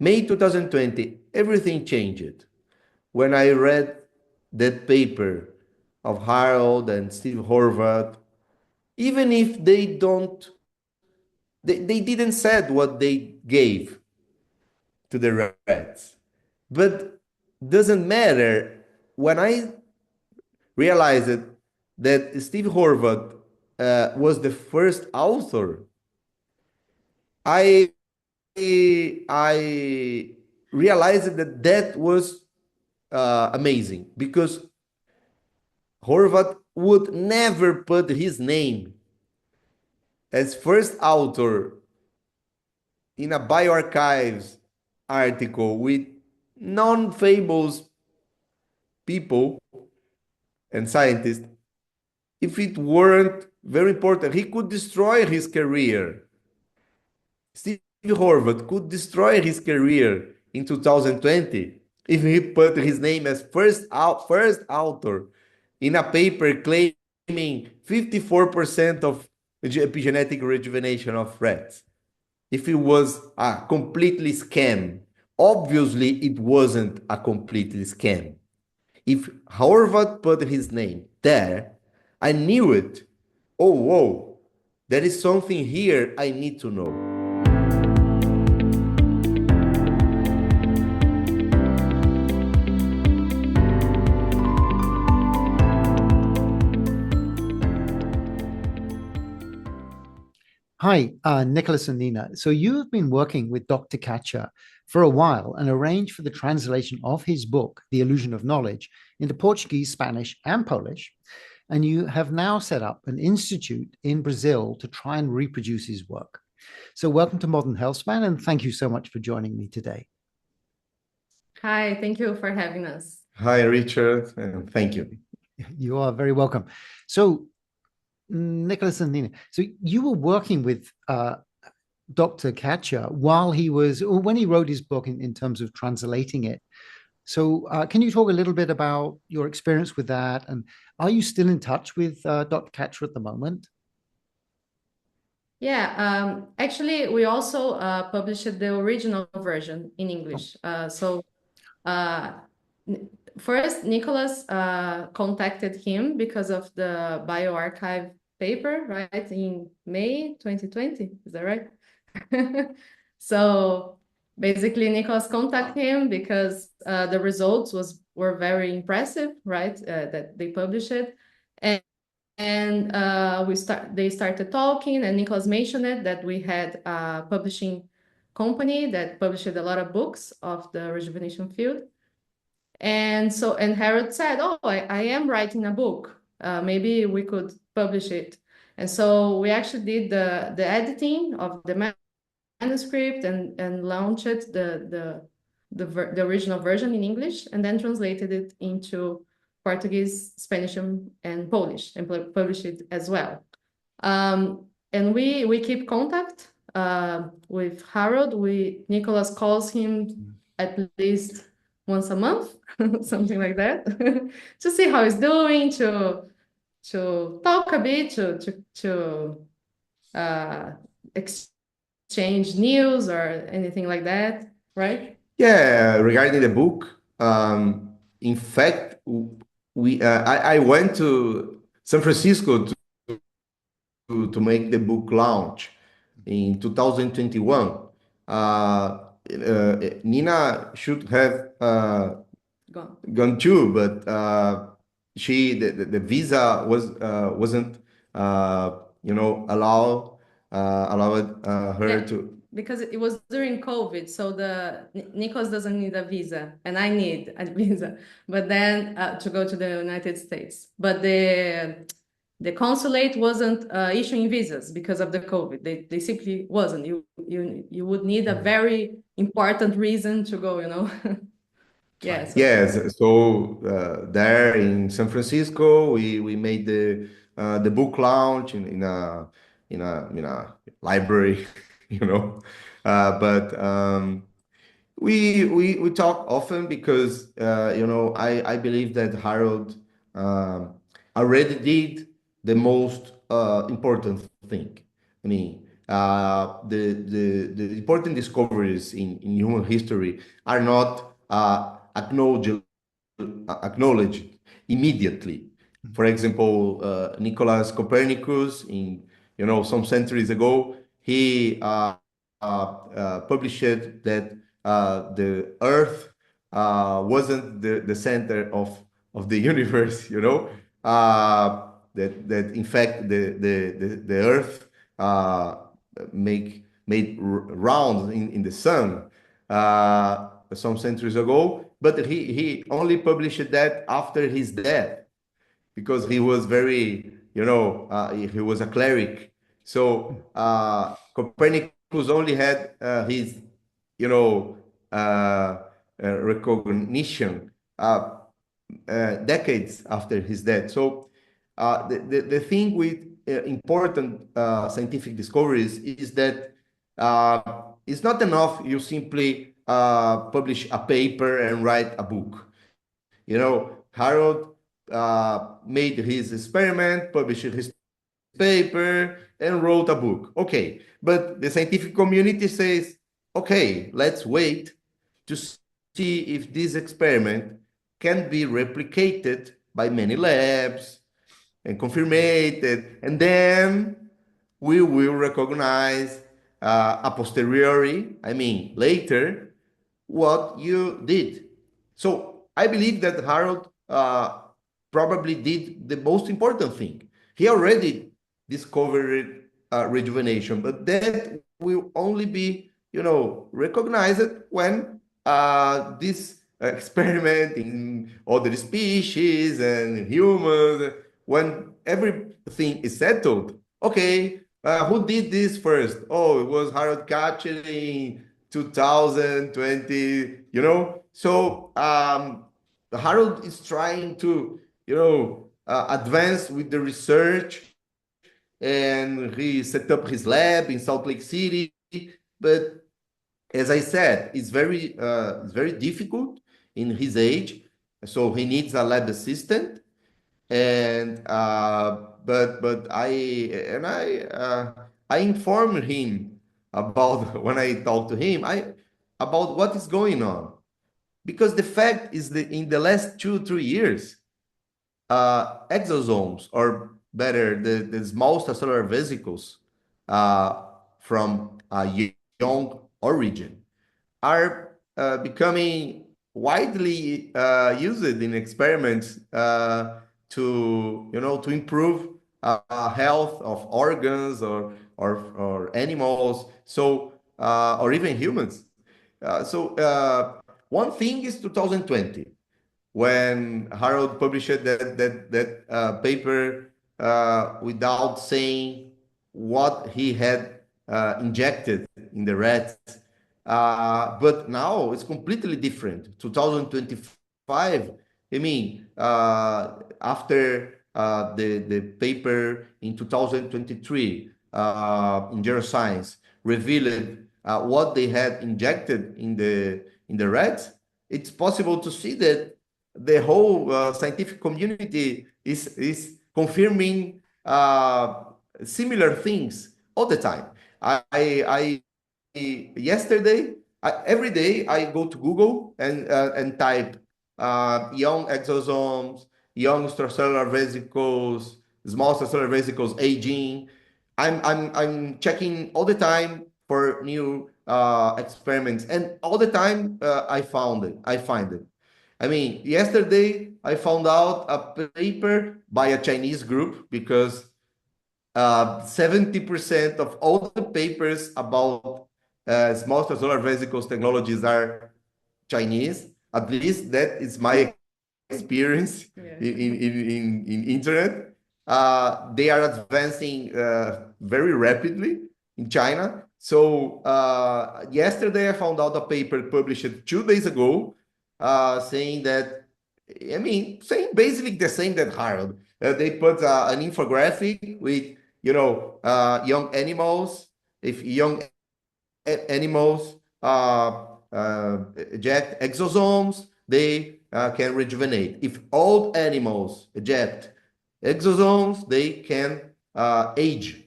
May 2020, everything changed. When I read that paper of Harold and Steve Horvath, even if they didn't said what they gave to the rats, but doesn't matter. When I realized that Steve Horvath was the first author, I I realized that that was amazing because Horvath would never put his name as first author in a BioRxiv article with non-famous people and scientists if it weren't very important. He could destroy his career. Steve Horvath could destroy his career in 2020 if he put his name as first author in a paper claiming 54% of epigenetic rejuvenation of rats. If it was a completely scam, obviously it wasn't a completely scam. If Horvath put his name there, I knew it. Oh, whoa, there is something here I need to know. Hi, Nicolas and Nina. So you have been working with Dr. Katcher for a while and arranged for the translation of his book, The Illusion of Knowledge, into Portuguese, Spanish, and Polish. And you have now set up an institute in Brazil to try and reproduce his work. So welcome to Modern Healthspan, and thank you so much for joining me today. Hi, thank you for having us. Hi, Richard, and thank you. You are very welcome. So Nicolas and Nina, so you were working with Dr. Katcher when he wrote his book in terms of translating it. So can you talk a little bit about your experience with that? And are you still in touch with Dr. Katcher at the moment? Yeah, actually, we also published the original version in English. First, Nicolas contacted him because of the BioRxiv paper, right, in May 2020. Is that right? So basically, Nicolas contacted him because the results were very impressive, right, that they published it. And they started talking, and Nicolas mentioned it, that we had a publishing company that published a lot of books of the rejuvenation field. And Harold said, oh, I am writing a book. Maybe we could publish it. And so we actually did the editing of the manuscript and launched the original version in English, and then translated it into Portuguese, Spanish, and Polish, and published it as well. And we keep contact with Harold. Nicolas calls him at least once a month, something like that, to see how he's doing, to talk a bit, to exchange news or anything like that, right? Yeah, regarding the book, in fact, I went to San Francisco to make the book launch in 2021. Nina should have gone too, but the visa wasn't allowed her to. Because it was during COVID, so Nicolas doesn't need a visa, and I need a visa, but then to go to the United States. But the consulate wasn't issuing visas because of the COVID. They simply wasn't. You would need a very important reason to go, Yes. Yes. So there in San Francisco, we made the book launch in a library, But we talk often because I believe that Harold already did the most important thing. I mean, The important discoveries in human history are not acknowledged immediately. For example, Nicolas Copernicus, in some centuries ago, he published that the Earth wasn't the center of the universe. That in fact the Earth uh, made rounds in the sun some centuries ago, but he only published that after his death because he was very, he was a cleric. So Copernicus only had his, you know, recognition decades after his death. So the thing with important scientific discoveries is that it's not enough you simply publish a paper and write a book. Harold made his experiment, published his paper, and wrote a book. Okay, but the scientific community says, okay, let's wait to see if this experiment can be replicated by many labs and confirmed, and then we will recognize a posteriori, I mean later, what you did. So I believe that Harold probably did the most important thing. He already discovered rejuvenation, but that will only be, recognized when this experiment in other species and humans, when everything is settled. Okay, who did this first? Oh, it was Harold Katcher in 2020, So Harold is trying to, advance with the research, and he set up his lab in Salt Lake City. But as I said, it's very difficult in his age, so he needs a lab assistant. And I informed him about when I talked to him, about what is going on, because the fact is that in the last 2 3 years, exosomes, or better, the small cellular vesicles uh, from a young origin, are becoming widely used in experiments to improve health of organs, or animals, so or even humans. So one thing is 2020, when Harold published that paper without saying what he had injected in the rats. But now it's completely different. 2025, I mean, after the paper in 2023 in Neuroscience revealed what they had injected in the rats, it's possible to see that the whole scientific community is confirming similar things all the time. I yesterday, every day I go to Google and type young exosomes, young extracellular vesicles, small cellular vesicles aging. I'm checking all the time for new experiments, and all the time I find it. I mean, yesterday I found out a paper by a Chinese group, because 70% of all the papers about small cellular vesicles technologies are Chinese. At least that is my experience in internet. They are advancing very rapidly in China. So yesterday I found out a paper published 2 days ago saying that, I mean, saying basically the same that Harold. They put an infographic with, young animals. If young animals eject exosomes, they can rejuvenate. If old animals eject exosomes, they can age.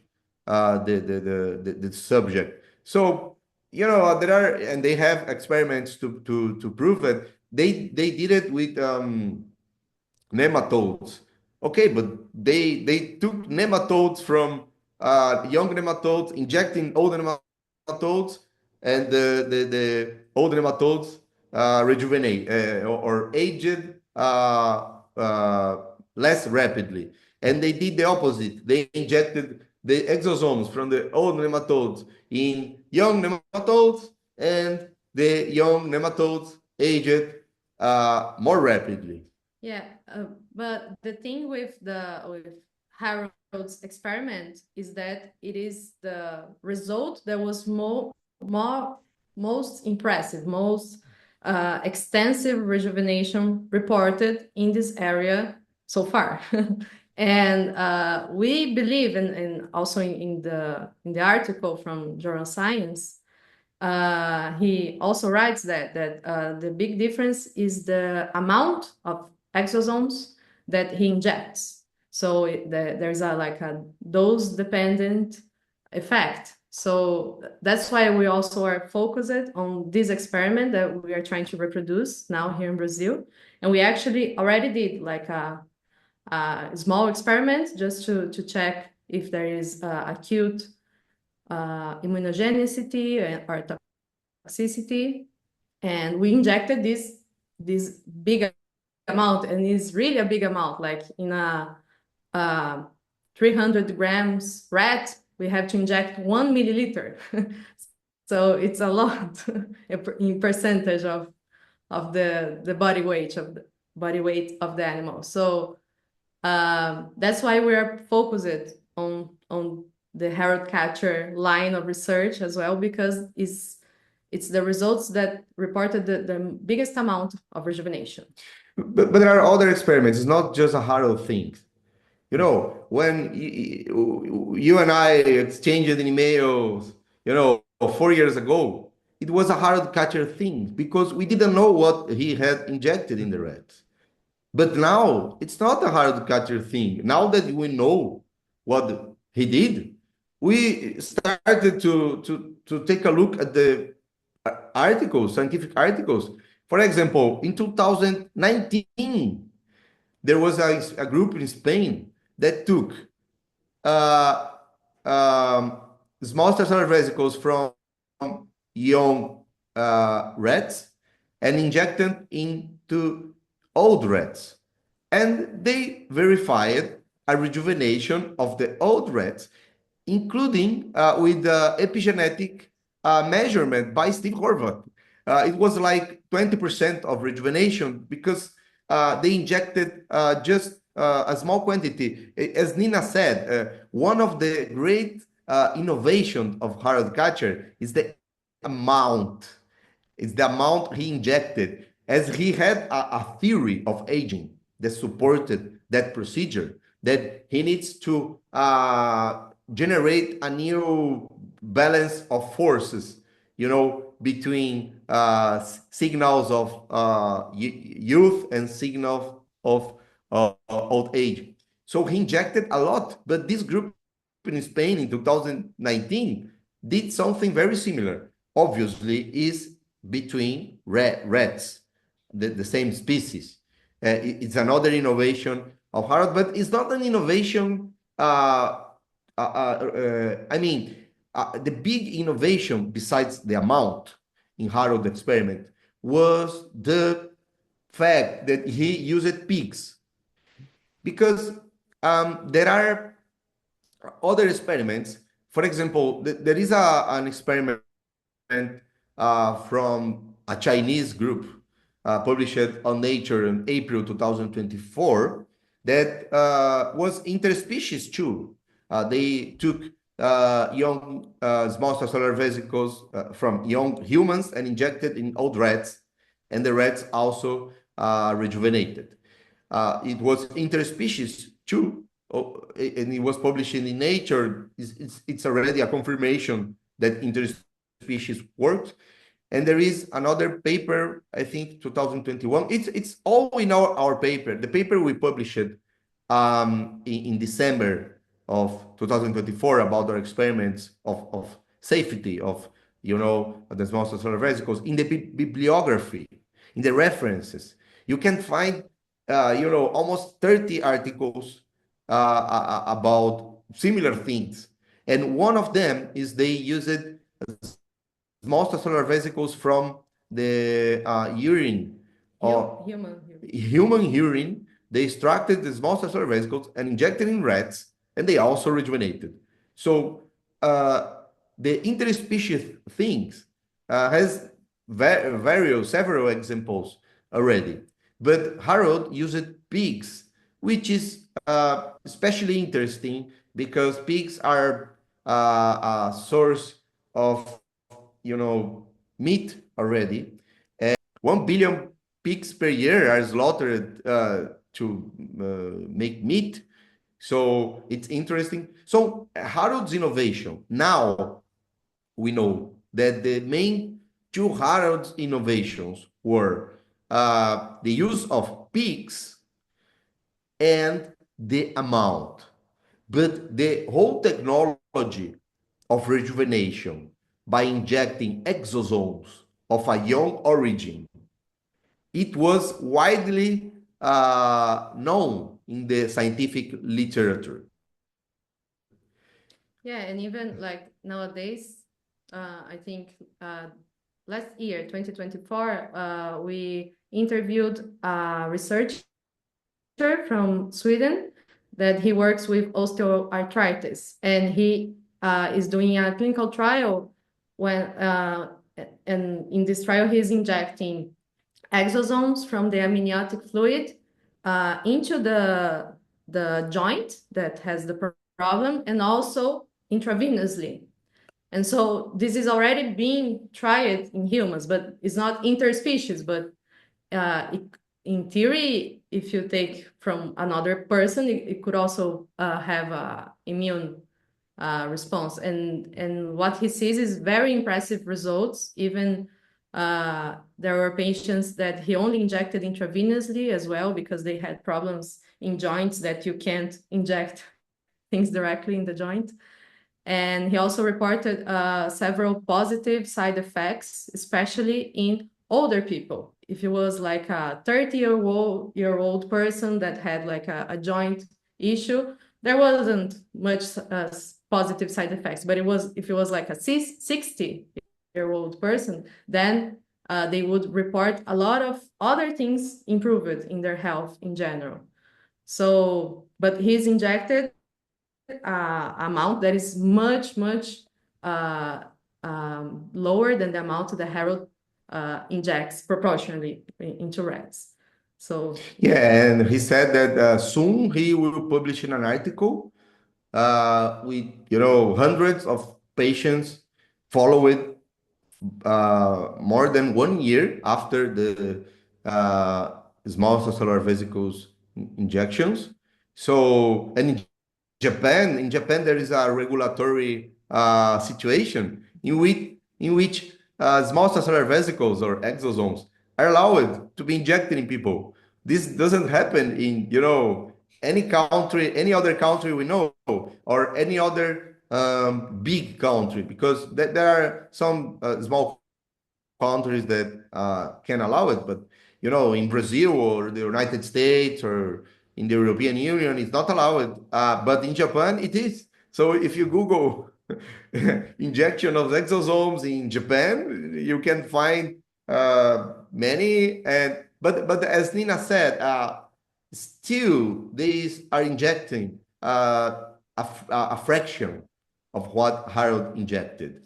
the subject. So, you know, there are, and they have experiments to prove it. They did it with nematodes. Okay, but they took nematodes from young nematodes, injecting old nematodes, and the old nematodes rejuvenate or aged uh, less rapidly. And they did the opposite. They injected the exosomes from the old nematodes in young nematodes, and the young nematodes aged more rapidly. Yeah, but the thing with Harold's experiment is that it is the result that was most impressive, most extensive rejuvenation reported in this area so far. And we believe, and also in the article from Journal Science, he also writes that the big difference is the amount of exosomes that he injects. So there's a dose dependent effect. So that's why we also are focused on this experiment that we are trying to reproduce now here in Brazil. And we actually already did like a small experiment just to check if there is acute immunogenicity or toxicity, and we injected this big amount, and it's really a big amount. Like in a 300 grams rat, we have to inject 1 milliliter. So it's a lot in percentage of the body weight of the animal. So that's why we are focused on the Harold Katcher line of research as well, because it's the results that reported the biggest amount of rejuvenation. But there are other experiments. It's not just a Harold thing. You know, when you and I exchanged emails, you know, 4 years ago, it was a Harold Katcher thing because we didn't know what he had injected in the rats. But now it's not a Harold Katcher thing. Now that we know what he did, we started to take a look at the articles, scientific articles. For example, in 2019, there was a group in Spain that took uh, um, small cellular vesicles from young rats and injected into old rats. And they verified a rejuvenation of the old rats, including with epigenetic measurement by Steve Horvath. It was like 20% of rejuvenation because they injected just a small quantity. As Nina said, one of the great innovations of Harold Katcher is the amount. It's the amount he injected, as he had a theory of aging that supported that procedure, that he needs to generate a new balance of forces, you know, between signals of youth and signals of old age. So he injected a lot, but this group in Spain in 2019 did something very similar. Obviously, is between rats, the same species. It's another innovation of Harold, but it's not an innovation. I mean, the big innovation besides the amount in Harold experiment was the fact that he used pigs, because there are other experiments. For example, there is an experiment from a Chinese group published on Nature in April 2024 that was interspecies too. They took young small cellular vesicles from young humans and injected in old rats, and the rats also rejuvenated. It was interspecies too, and it was published in Nature. It's already a confirmation that interspecies worked. And there is another paper, I think 2021. It's all in our paper. The paper we published in December of 2024 about our experiments of safety of, the small cellular vesicles in the bibliography, in the references. You can find, almost 30 articles about similar things. And one of them is they used small cellular vesicles from the urine or human urine. They extracted the small cellular vesicles and injected in rats, and they also rejuvenated. So uh, the interspecies things has several examples already. But Harold used pigs, which is especially interesting because pigs are a source of, meat already. 1 billion pigs per year are slaughtered to make meat. So it's interesting. So Harold's innovation. Now we know that the main two Harold's innovations were the use of pigs and the amount. But the whole technology of rejuvenation by injecting exosomes of a young origin, it was widely known in the scientific literature. Yeah, and even like nowadays, I think last year, 2024, we interviewed a researcher from Sweden that he works with osteoarthritis, and he is doing a clinical trial and in this trial he's injecting exosomes from the amniotic fluid into the joint that has the problem, and also intravenously. And so this is already being tried in humans, but it's not interspecies. But in theory, if you take from another person, it could also have a immune response. And what he sees is very impressive results. Even there were patients that he only injected intravenously as well, because they had problems in joints that you can't inject things directly in the joint. And he also reported several positive side effects, especially in older people. If it was like a 30-year-old person that had like a joint issue, there wasn't much positive side effects. But if it was like a 60-year-old person, then they would report a lot of other things improved in their health in general. So, but he's injected amount that is much, much lower than the amount that Harold injects proportionally into rats. So Yeah, and he said that soon he will publish in an article with, hundreds of patients followed more than 1 year after the small cellular vesicles injections. So, and in Japan, there is a regulatory situation in which small cellular vesicles or exosomes are allowed to be injected in people. This doesn't happen in, any country, any other country we know, or any other big country, because there are some small countries that can allow it, but in Brazil or the United States or in the European Union, it's not allowed. But in Japan, it is. So if you Google injection of exosomes in Japan, you can find many. And but as Nina said, still these are injecting a fraction of what Harold injected.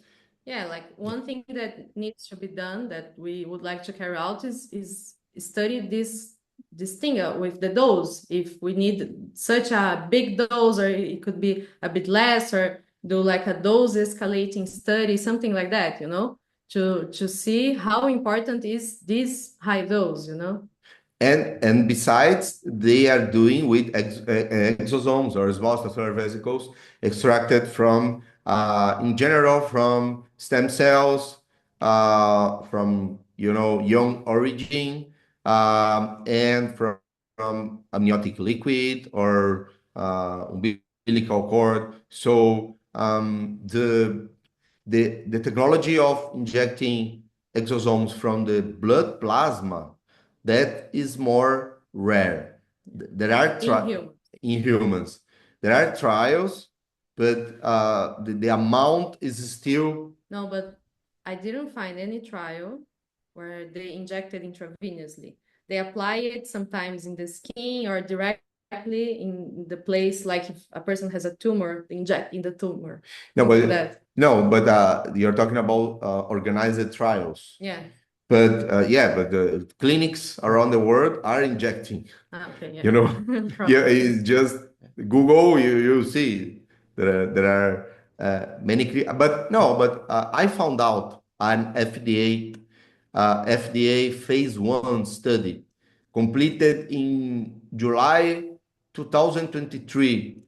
yeah, like one thing that needs to be done that we would like to carry out is study this thing with the dose. If we need such a big dose, or it could be a bit less, or do like a dose escalating study, something like that, to see how important is this high dose. And besides, they are doing with exosomes or small cellular vesicles extracted from, in general, from stem cells, from young origin, and from amniotic liquid or umbilical umbilical cord. So the technology of injecting exosomes from the blood plasma, that is more rare. There are in humans. There are trials, but the amount is still. No, but I didn't find any trial where they injected intravenously. They apply it sometimes in the skin or directly in the place, like if a person has a tumor, they inject in the tumor. No, but that. no, but you're talking about organized trials. Yeah. But yeah, but the clinics around the world are injecting. Okay, yeah. You know, yeah, it's just Google. You see there are many, but no, but I found out an FDA phase 1 study completed in July 2023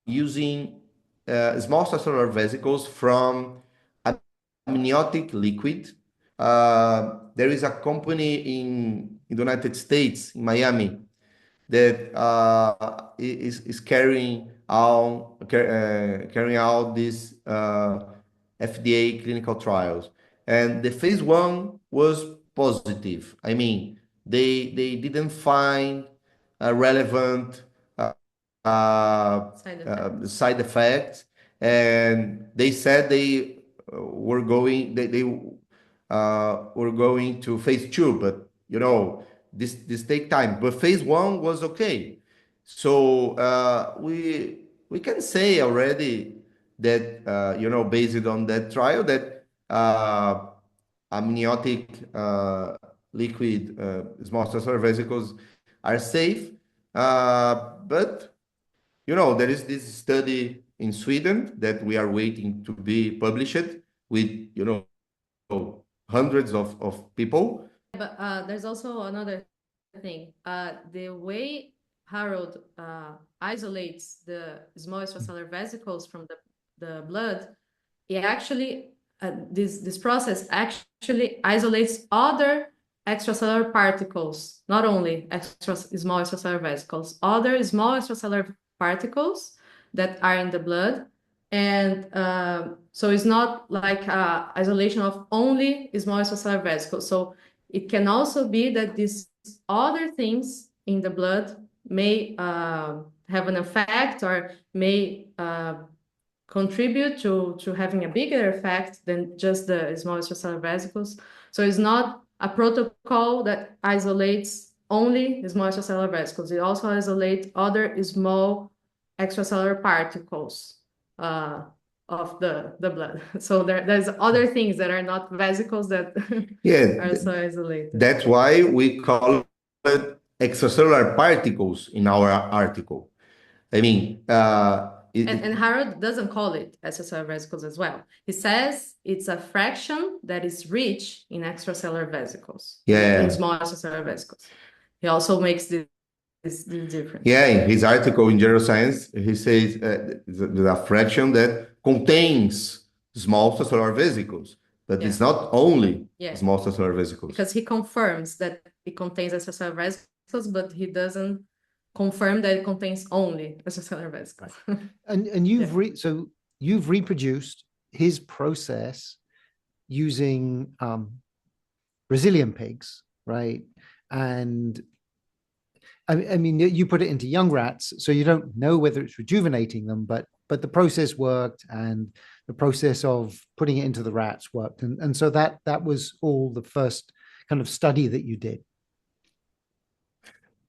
using small cellular vesicles from amniotic liquid. There is a company in the United States, in Miami, that is carrying out these FDA clinical trials, and the phase 1 was positive. I mean, they didn't find relevant side effects, and they said they were going to phase 2, but this take time. But phase 1 was okay, so we can say already that based on that trial, that amniotic liquid small cellular vesicles are safe. But there is this study in Sweden that we are waiting to be published with hundreds of people. But there's also another thing. The way Harold isolates the small extracellular vesicles from the blood, it actually this process actually isolates other extracellular particles, not only small extracellular vesicles, other small extracellular particles that are in the blood. And so it's not like isolation of only small extracellular vesicles. So it can also be that these other things in the blood may have an effect or may contribute to having a bigger effect than just the small extracellular vesicles. So it's not a protocol that isolates only small extracellular vesicles. It also isolates other small extracellular particles of the blood. So there's other things that are not vesicles that are also isolated. That's why we call it extracellular particles in our article. I mean, and Harold doesn't call it extracellular vesicles as well. He says it's a fraction that is rich in extracellular vesicles, in small extracellular vesicles. He also makes this difference. Yeah, in his article in General Science, he says the fraction that contains small extracellular vesicles, but it's not only small extracellular vesicles. Because he confirms that it contains extracellular vesicles, but he doesn't confirm that it contains only extracellular vesicles. And you've reproduced his process using Brazilian pigs, right? And I mean, you put it into young rats, so you don't know whether it's rejuvenating them, but the process worked, and the process of putting it into the rats worked, and so that was all the first kind of study that you did.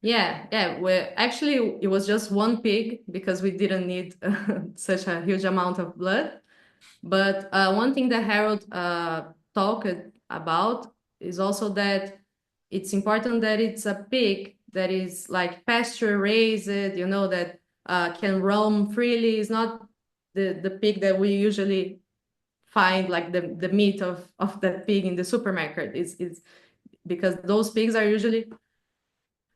Yeah. Well, actually, it was just one pig because we didn't need such a huge amount of blood. But one thing that Harold talked about is also that it's important that it's a pig that is like pasture raised, that can roam freely. It's not the pig that we usually find, like the meat of that pig in the supermarket. It's because those pigs are usually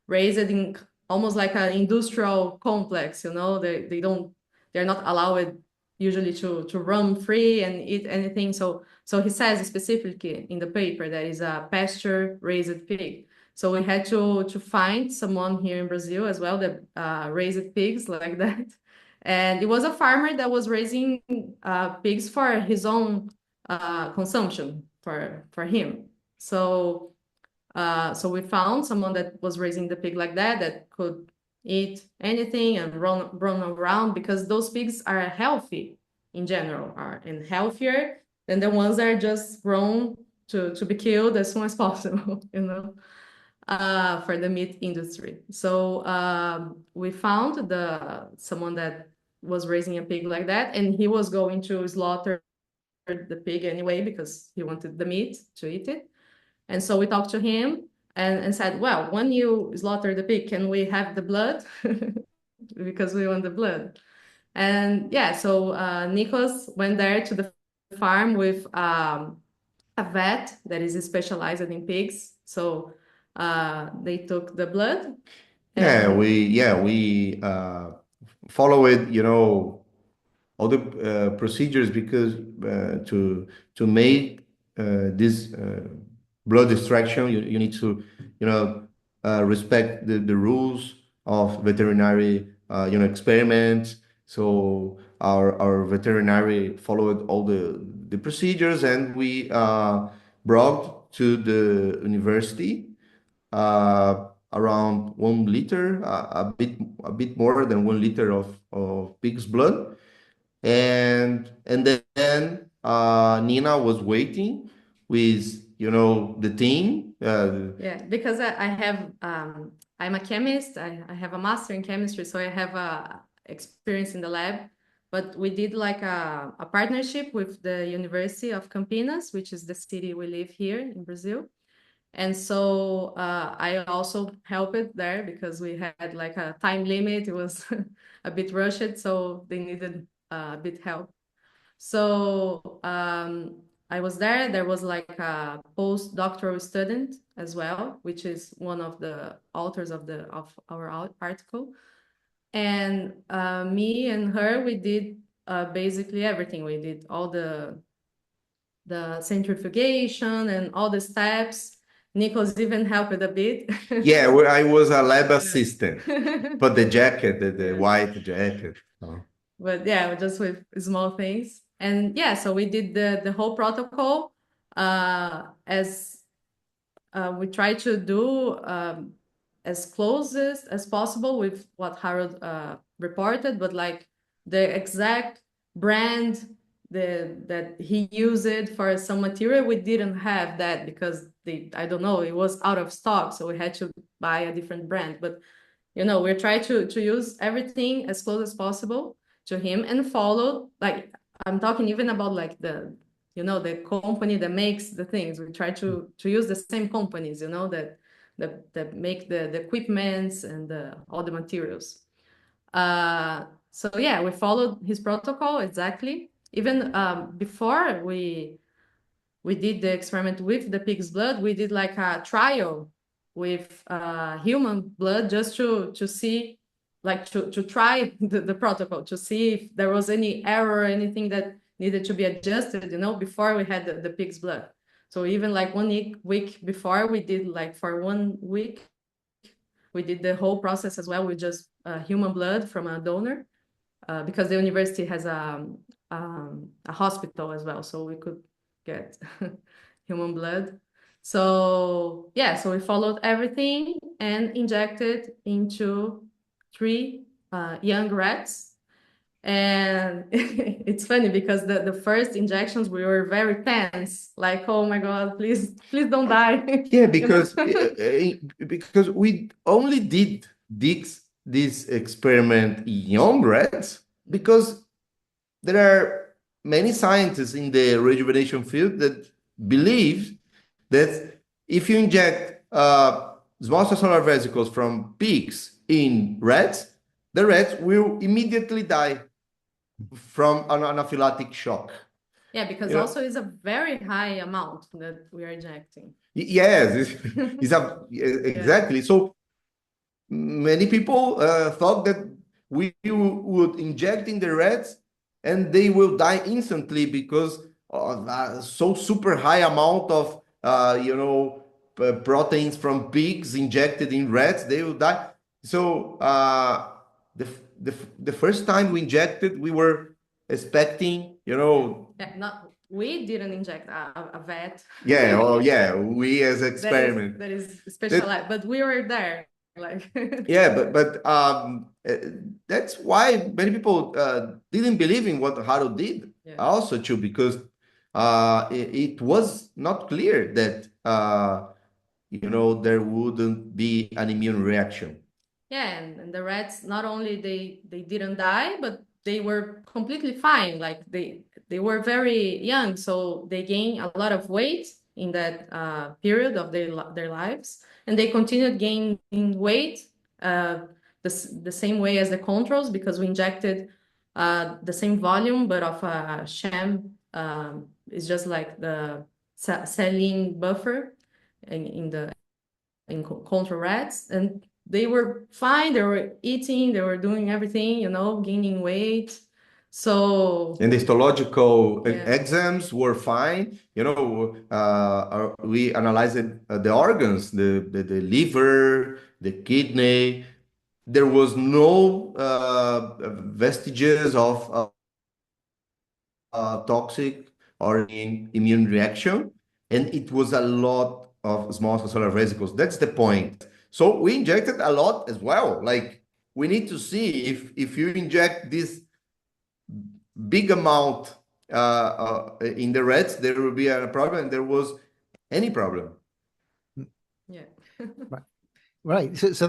raised in almost like an industrial complex. They're not allowed usually to roam free and eat anything. So he says specifically in the paper that is a pasture-raised pig. So we had to find someone here in Brazil as well that raised pigs like that. And it was a farmer that was raising pigs for his own consumption for him. So we found someone that was raising the pig like that could eat anything and run around, because those pigs are healthy in general, and healthier than the ones that are just grown to be killed as soon as possible, for the meat industry. So we found someone that was raising a pig like that, and he was going to slaughter the pig anyway because he wanted the meat to eat it. And so we talked to him and said, well, when you slaughter the pig, can we have the blood? Because we want the blood. And yeah, so Nicolas went there to the farm with a vet that is specialized in pigs. So they took the blood. We followed, all the procedures, because to make this blood extraction, you need to, respect the rules of veterinary, experiments. So our veterinary followed all the procedures, and we brought to the university around 1 liter, a bit more than 1 liter of pig's blood. And then Nina was waiting with, the team. Yeah, because I have I'm a chemist. I have a master in chemistry, so I have experience in the lab. But we did like a partnership with the University of Campinas, which is the city we live here in Brazil. And so I also helped there because we had like a time limit. It was a bit rushed, so they needed a bit help. So I was there. There was like a postdoctoral student as well, which is one of the authors of our article. And me and her, we did basically everything. We did all the centrifugation and all the steps. Nicolas even helped a bit. Yeah, I was a lab assistant, but the jacket, the white jacket. Oh. But yeah, just with small things. And yeah, so we did the whole protocol as we try to do as closest as possible with what Harold reported, but like the exact brand that he used for some material, we didn't have that because I don't know, it was out of stock, so we had to buy a different brand. But we try to use everything as close as possible to him and follow, like I'm talking even about like the company that makes the things. We try to use the same companies, that make the equipments and all the materials. So yeah, we followed his protocol exactly. Even before we did the experiment with the pig's blood, we did like a trial with human blood just to see, like to try the protocol, to see if there was any error or anything that needed to be adjusted, before we had the pig's blood. So even like 1 week before, we did like for 1 week, we did the whole process as well with just human blood from a donor, because the university has a hospital as well, so we could get human blood. So yeah, so we followed everything and injected into 3 young rats. And it's funny because the first injections we were very tense, like, oh my God, please don't die. Yeah, because we only did this experiment in young rats because there are many scientists in the rejuvenation field that believe that if you inject small cellular vesicles from pigs in rats, the rats will immediately die from an anaphylactic shock. Yeah, because also it's a very high amount that we are injecting. Yes, exactly. Yeah. So many people thought that we would inject in the rats and they will die instantly because of so super high amount of proteins from pigs injected in rats. They will die. So the, the first time we injected, we were expecting, Yeah, not we didn't inject a vet. yeah, oh yeah, we as experiment. That is That, specialized, but we were there. Like yeah, that's why many people didn't believe in what Harold did. Yeah. Also too, because it was not clear that there wouldn't be an immune reaction. Yeah, and the rats not only they didn't die, but they were completely fine. Like they were very young, so they gained a lot of weight in that period of their lives, and they continued gaining weight the same way as the controls, because we injected the same volume but of a sham. It's just like the saline buffer in control rats, and they were fine. They were eating, they were doing everything, gaining weight. So And the histological Yeah. exams were fine. We analyzed the organs, the liver, the kidney. There was no vestiges of toxic or immune reaction, and it was a lot of small cellular vesicles. That's the point. So we injected a lot as well. Like, we need to see if you inject this big amount in the rats, there will be a problem. And there was any problem. Yeah. Right. So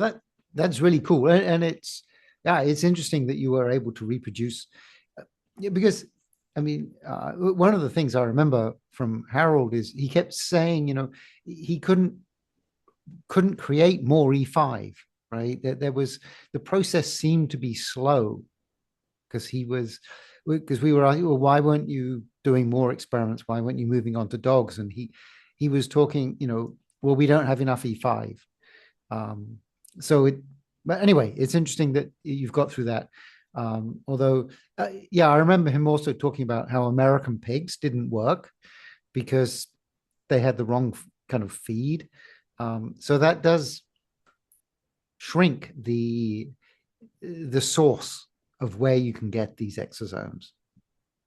that's really cool, and it's interesting that you were able to reproduce, because I mean, one of the things I remember from Harold is he kept saying, he couldn't create more E5, right? There was, the process seemed to be slow because we were like, well, why weren't you doing more experiments? Why weren't you moving on to dogs? And he was talking, well, we don't have enough E5. But anyway, it's interesting that you've got through that. Although, yeah, I remember him also talking about how American pigs didn't work because they had the wrong kind of feed. So that does shrink the source of where you can get these exosomes.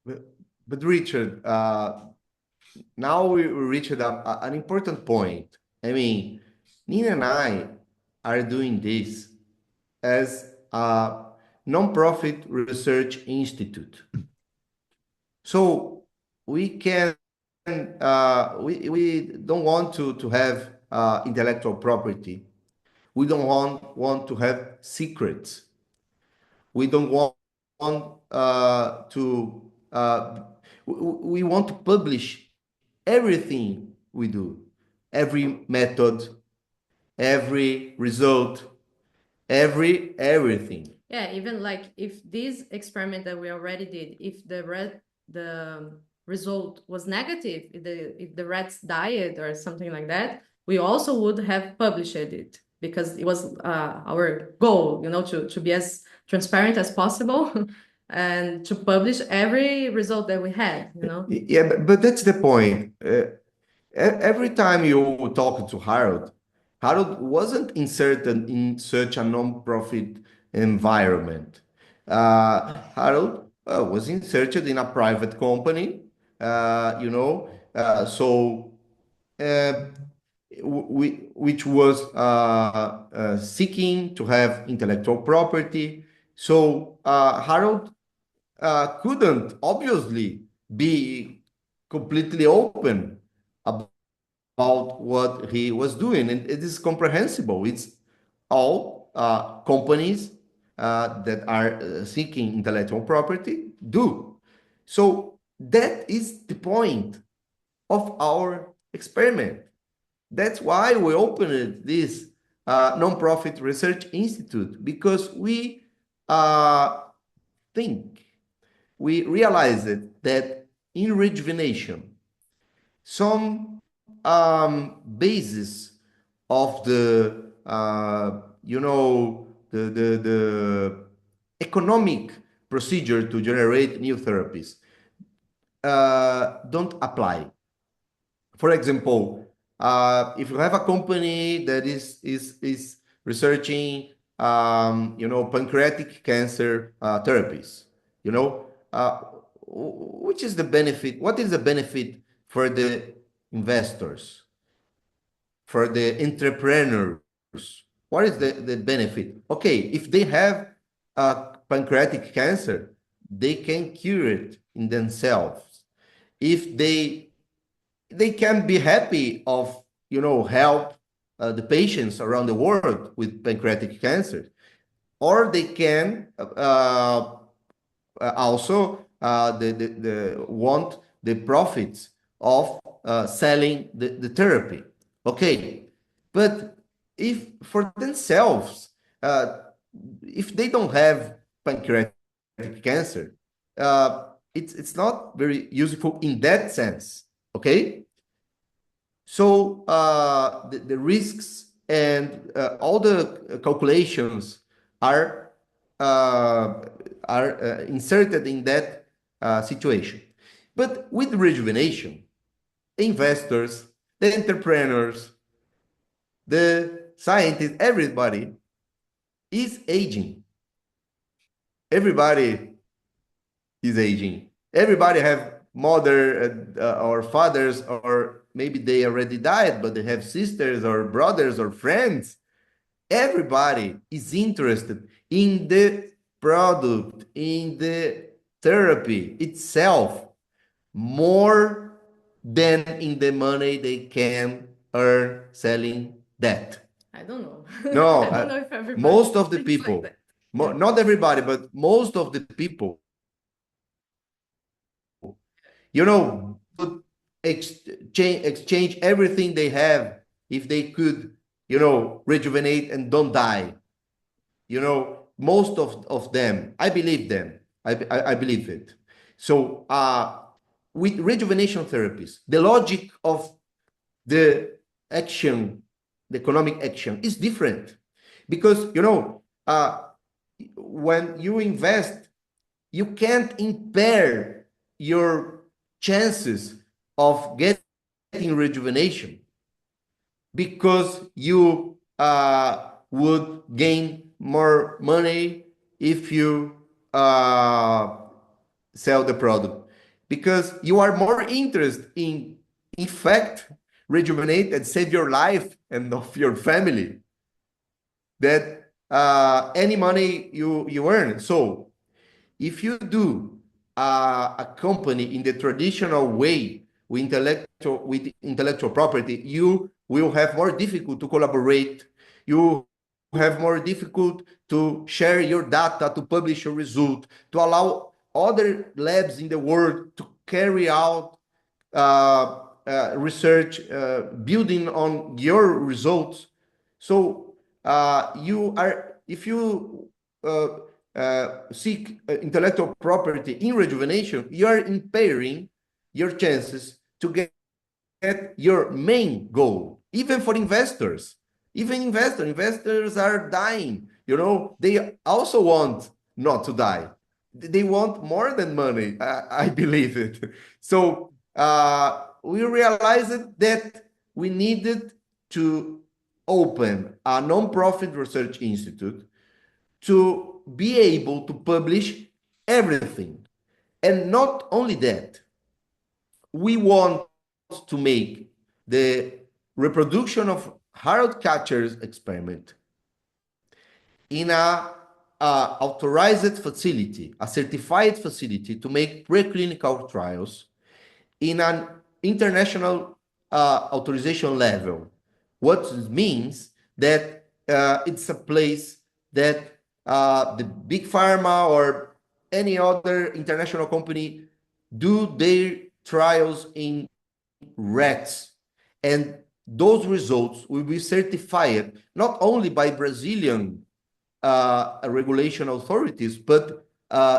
But Richard, now we reached an important point. I mean, Nina and I are doing this as a non-profit research institute. So we can we don't want to have intellectual property. We don't want to have secrets. We don't want to we want to publish everything we do, every method, every result, everything. Yeah, even like if this experiment that we already did, if the result was negative, if the rats died or something like that, we also would have published it, because it was our goal, to be as transparent as possible and to publish every result that we had. Yeah, but that's the point. Every time you talk to Harold, Harold wasn't inserted in such a non-profit environment. Harold was inserted in a private company, so uh, which was seeking to have intellectual property. So Harold couldn't obviously be completely open about what he was doing, and it is comprehensible. It's all companies that are seeking intellectual property do. So that is the point of our experiment. That's why we opened this nonprofit research institute, because we uh, think, we realized that in rejuvenation, some basis of the economic procedure to generate new therapies don't apply. For example, if you have a company that is researching, pancreatic cancer therapies, you know, which is the benefit? What is the benefit for the investors, for the entrepreneurs? What is the benefit? Okay, if they have pancreatic cancer, they can cure it in themselves. If they can be happy of help the patients around the world with pancreatic cancer, or they can also want the profits of selling the therapy. Okay, but if for themselves, if they don't have pancreatic cancer, it's not very useful in that sense. Okay, so the risks and all the calculations are uh, inserted in that situation. But with rejuvenation, investors, the entrepreneurs, the scientists, everybody is aging. Everybody is aging. Everybody have mother or fathers, or maybe they already died, but they have sisters or brothers or friends. Everybody is interested in the product, in the therapy itself, more than in the money they can earn selling that. I don't know. No, I don't know if everybody most of the thinks like people, that. not everybody, but most of the people, would exchange everything they have if they could, rejuvenate and don't die. Most of them, I believe them. I believe it. So with rejuvenation therapies, the logic of the action, the economic action is different, because when you invest, you can't impair your chances of getting rejuvenation, because you would gain more money if you sell the product, because you are more interested in fact, rejuvenate and save your life and of your family, that any money you earn. So if you do a company in the traditional way with intellectual property, you will have more difficult to collaborate. You have more difficult to share your data, to publish your result, to allow other labs in the world to carry out research building on your results. So if you seek intellectual property in rejuvenation, you are impairing your chances to get your main goal. Even for investors, investors are dying. They also want not to die. They want more than money. I believe it. So we realized that we needed to open a non-profit research institute to be able to publish everything. And not only that, we want to make the reproduction of Harold Katcher's experiment in a authorized facility, a certified facility to make preclinical trials in an international authorization level. What means that it's a place that the big pharma or any other international company do their trials in rats. And those results will be certified not only by Brazilian regulation authorities, but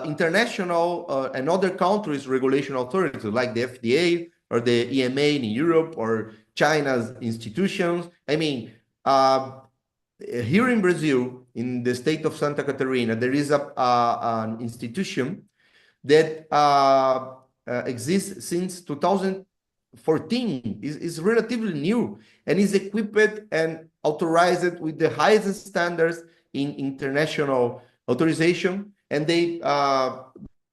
international and other countries' regulation authorities, like the FDA or the EMA in Europe or China's institutions. I mean, here in Brazil, in the state of Santa Catarina, there is an institution that exists since 2014, is relatively new, and is equipped and authorized with the highest standards in international authorization, and they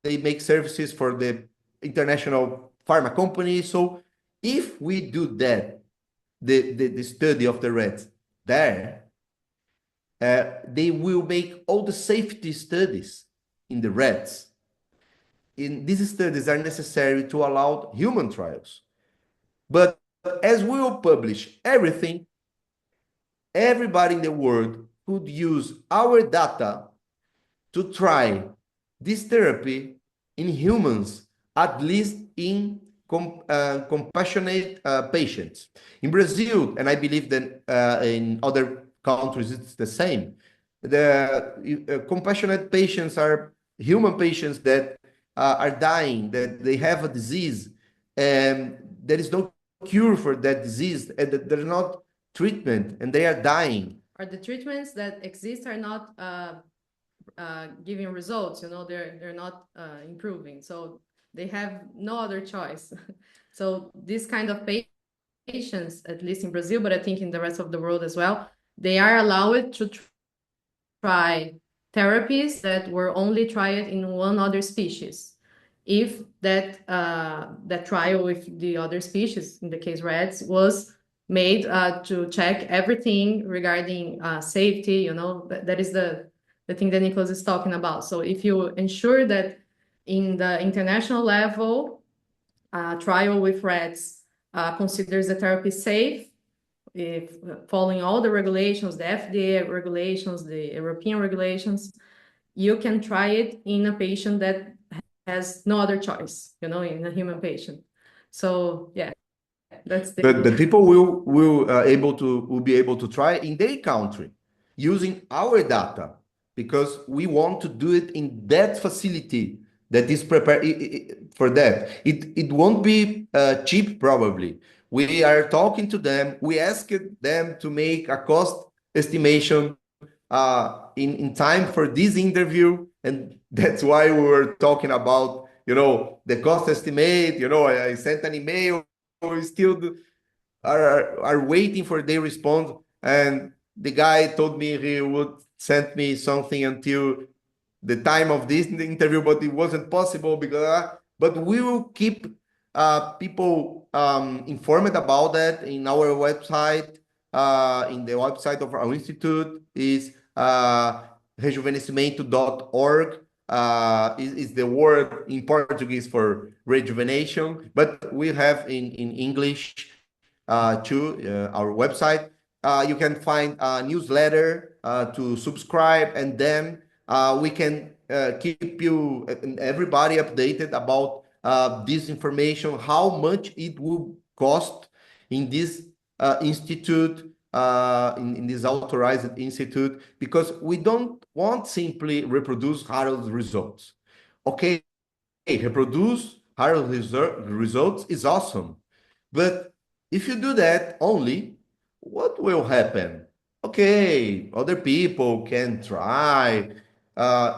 make services for the international pharma companies. So if we do that, the study of the rats there, they will make all the safety studies in the rats. In these studies are necessary to allow human trials. But as we will publish everything, everybody in the world could use our data to try this therapy in humans, at least in compassionate patients. In Brazil, and I believe that in other countries it's the same, the compassionate patients are human patients that are dying, that they have a disease, and there is no cure for that disease, and that there's not treatment, and they are dying. Or the treatments that exist are not giving results, they're not improving. So they have no other choice. So this kind of patients, at least in Brazil, but I think in the rest of the world as well, they are allowed to try therapies that were only tried in one other species. If that trial with the other species, in the case rats, was made to check everything regarding safety, that is the thing that Nicolas is talking about. So if you ensure that in the international level, trial with rats considers the therapy safe, if following all the regulations, the FDA regulations, the European regulations, you can try it in a patient that has no other choice, in a human patient. So yeah, that's the people will be able to try in their country using our data, because we want to do it in that facility that is prepared for that. It won't be cheap, probably. We are talking to them. We asked them to make a cost estimation in time for this interview, and that's why we were talking about the cost estimate. I sent an email. We still are waiting for their response, and the guy told me he would send me something until the time of this interview, but it wasn't possible because. But we will keep people informed about that in our website. In the website of our institute is rejuvenescimento.org. Is the word in Portuguese for rejuvenation, but we have in English to our website. You can find a newsletter to subscribe, and then we can keep you and everybody updated about this information, how much it will cost in this institute, in this authorized institute, because we don't want simply reproduce Harold's results. Okay, reproduce Harold's results is awesome, but if you do that only, what will happen? Okay, other people can try.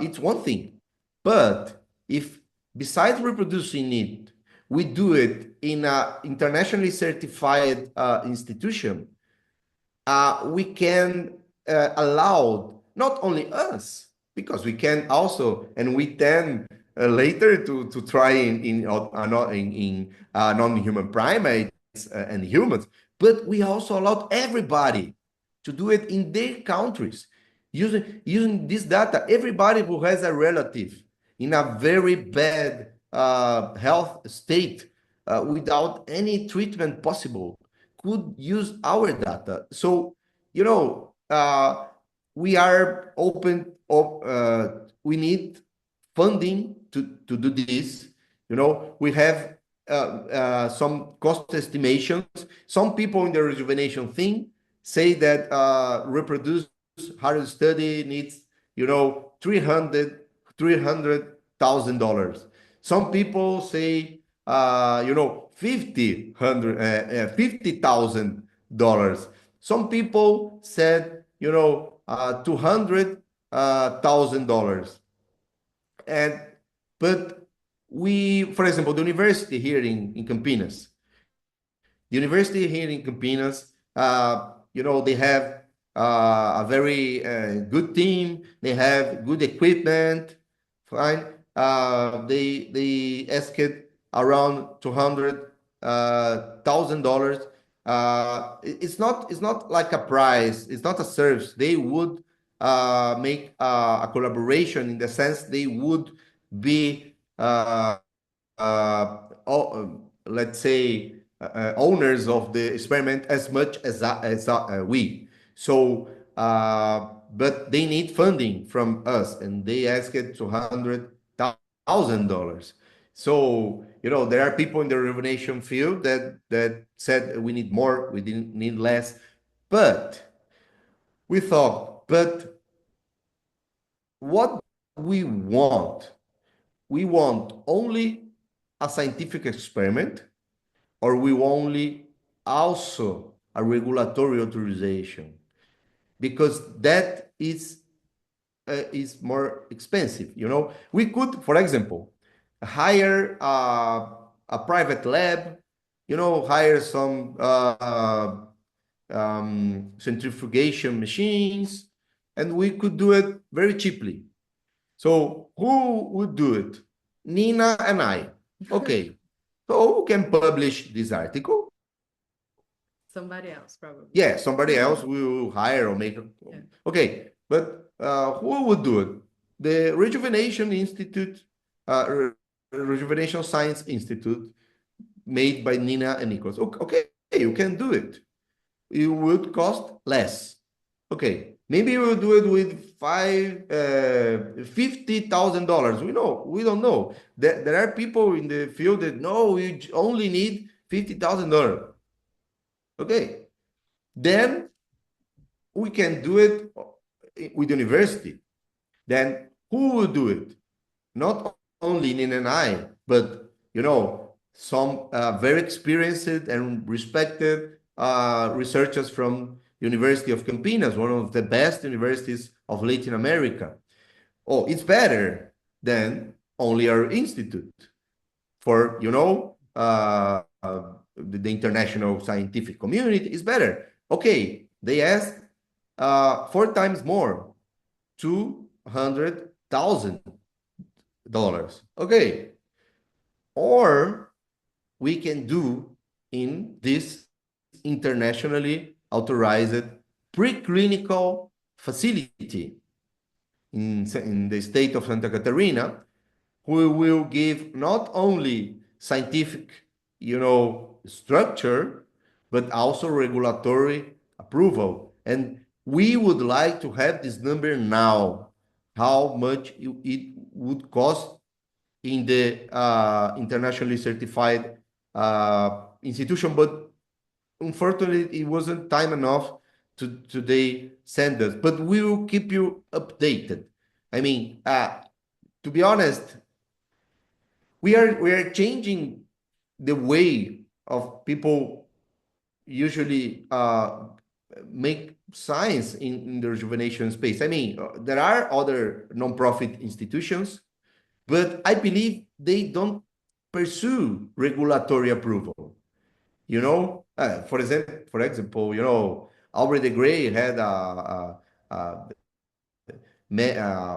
It's one thing. But if besides reproducing it, we do it in an internationally certified institution, we can allow not only us, because we can also, and we tend later to try in non-human primates and humans, but we also allowed everybody to do it in their countries using this data. Everybody who has a relative in a very bad health state without any treatment possible could use our data. So, we are open. We need funding to do this. We have some cost estimations. Some people in the rejuvenation thing say that reproduce Harold study needs, $300,000. Some people say, $50,000. Some people said $200,000. And but we, for example, the university here in Campinas, the university here in Campinas, they have a very good team. They have good equipment. Fine. They asked around $200,000. It's not like a prize. It's not a service. They would make a collaboration in the sense they would be let's say owners of the experiment as much as we. So, but they need funding from us, and they asked $200,000. So, there are people in the rejuvenation field that said we need more, we didn't need less. But we thought, but what we want only a scientific experiment, or we only also a regulatory authorization? Because that is more expensive. We could, for example, hire a private lab, hire some centrifugation machines, and we could do it very cheaply. So who would do it? Nina and I. Okay. So who can publish this article? Somebody else, probably. Yeah, somebody else will hire or make. Yeah. Okay, but who would do it? The Rejuvenation Institute, Rejuvenation Science Institute, made by Nina and Nicolas. Okay, you can do it. It would cost less. Okay, maybe we'll do it with $50,000. We don't know. There are people in the field that know you only need $50,000. Okay, then we can do it with university. Then who will do it? Not only Nina and I, but some very experienced and respected researchers from University of Campinas, one of the best universities of Latin America. Oh, it's better than only our institute for the international scientific community. Is better. Okay, they asked 4 times more, $200,000. Okay, or we can do in this internationally authorized preclinical facility in the state of Santa Catarina, who will give not only scientific, structure, but also regulatory approval. And we would like to have this number now, how much it would cost in the internationally certified institution, but unfortunately, it wasn't time enough to they send us. But we will keep you updated. I mean, to be honest, we are changing the way of people usually make science in the rejuvenation space. I mean, there are other nonprofit institutions, but I believe they don't pursue regulatory approval. For example, Albert de Grey had a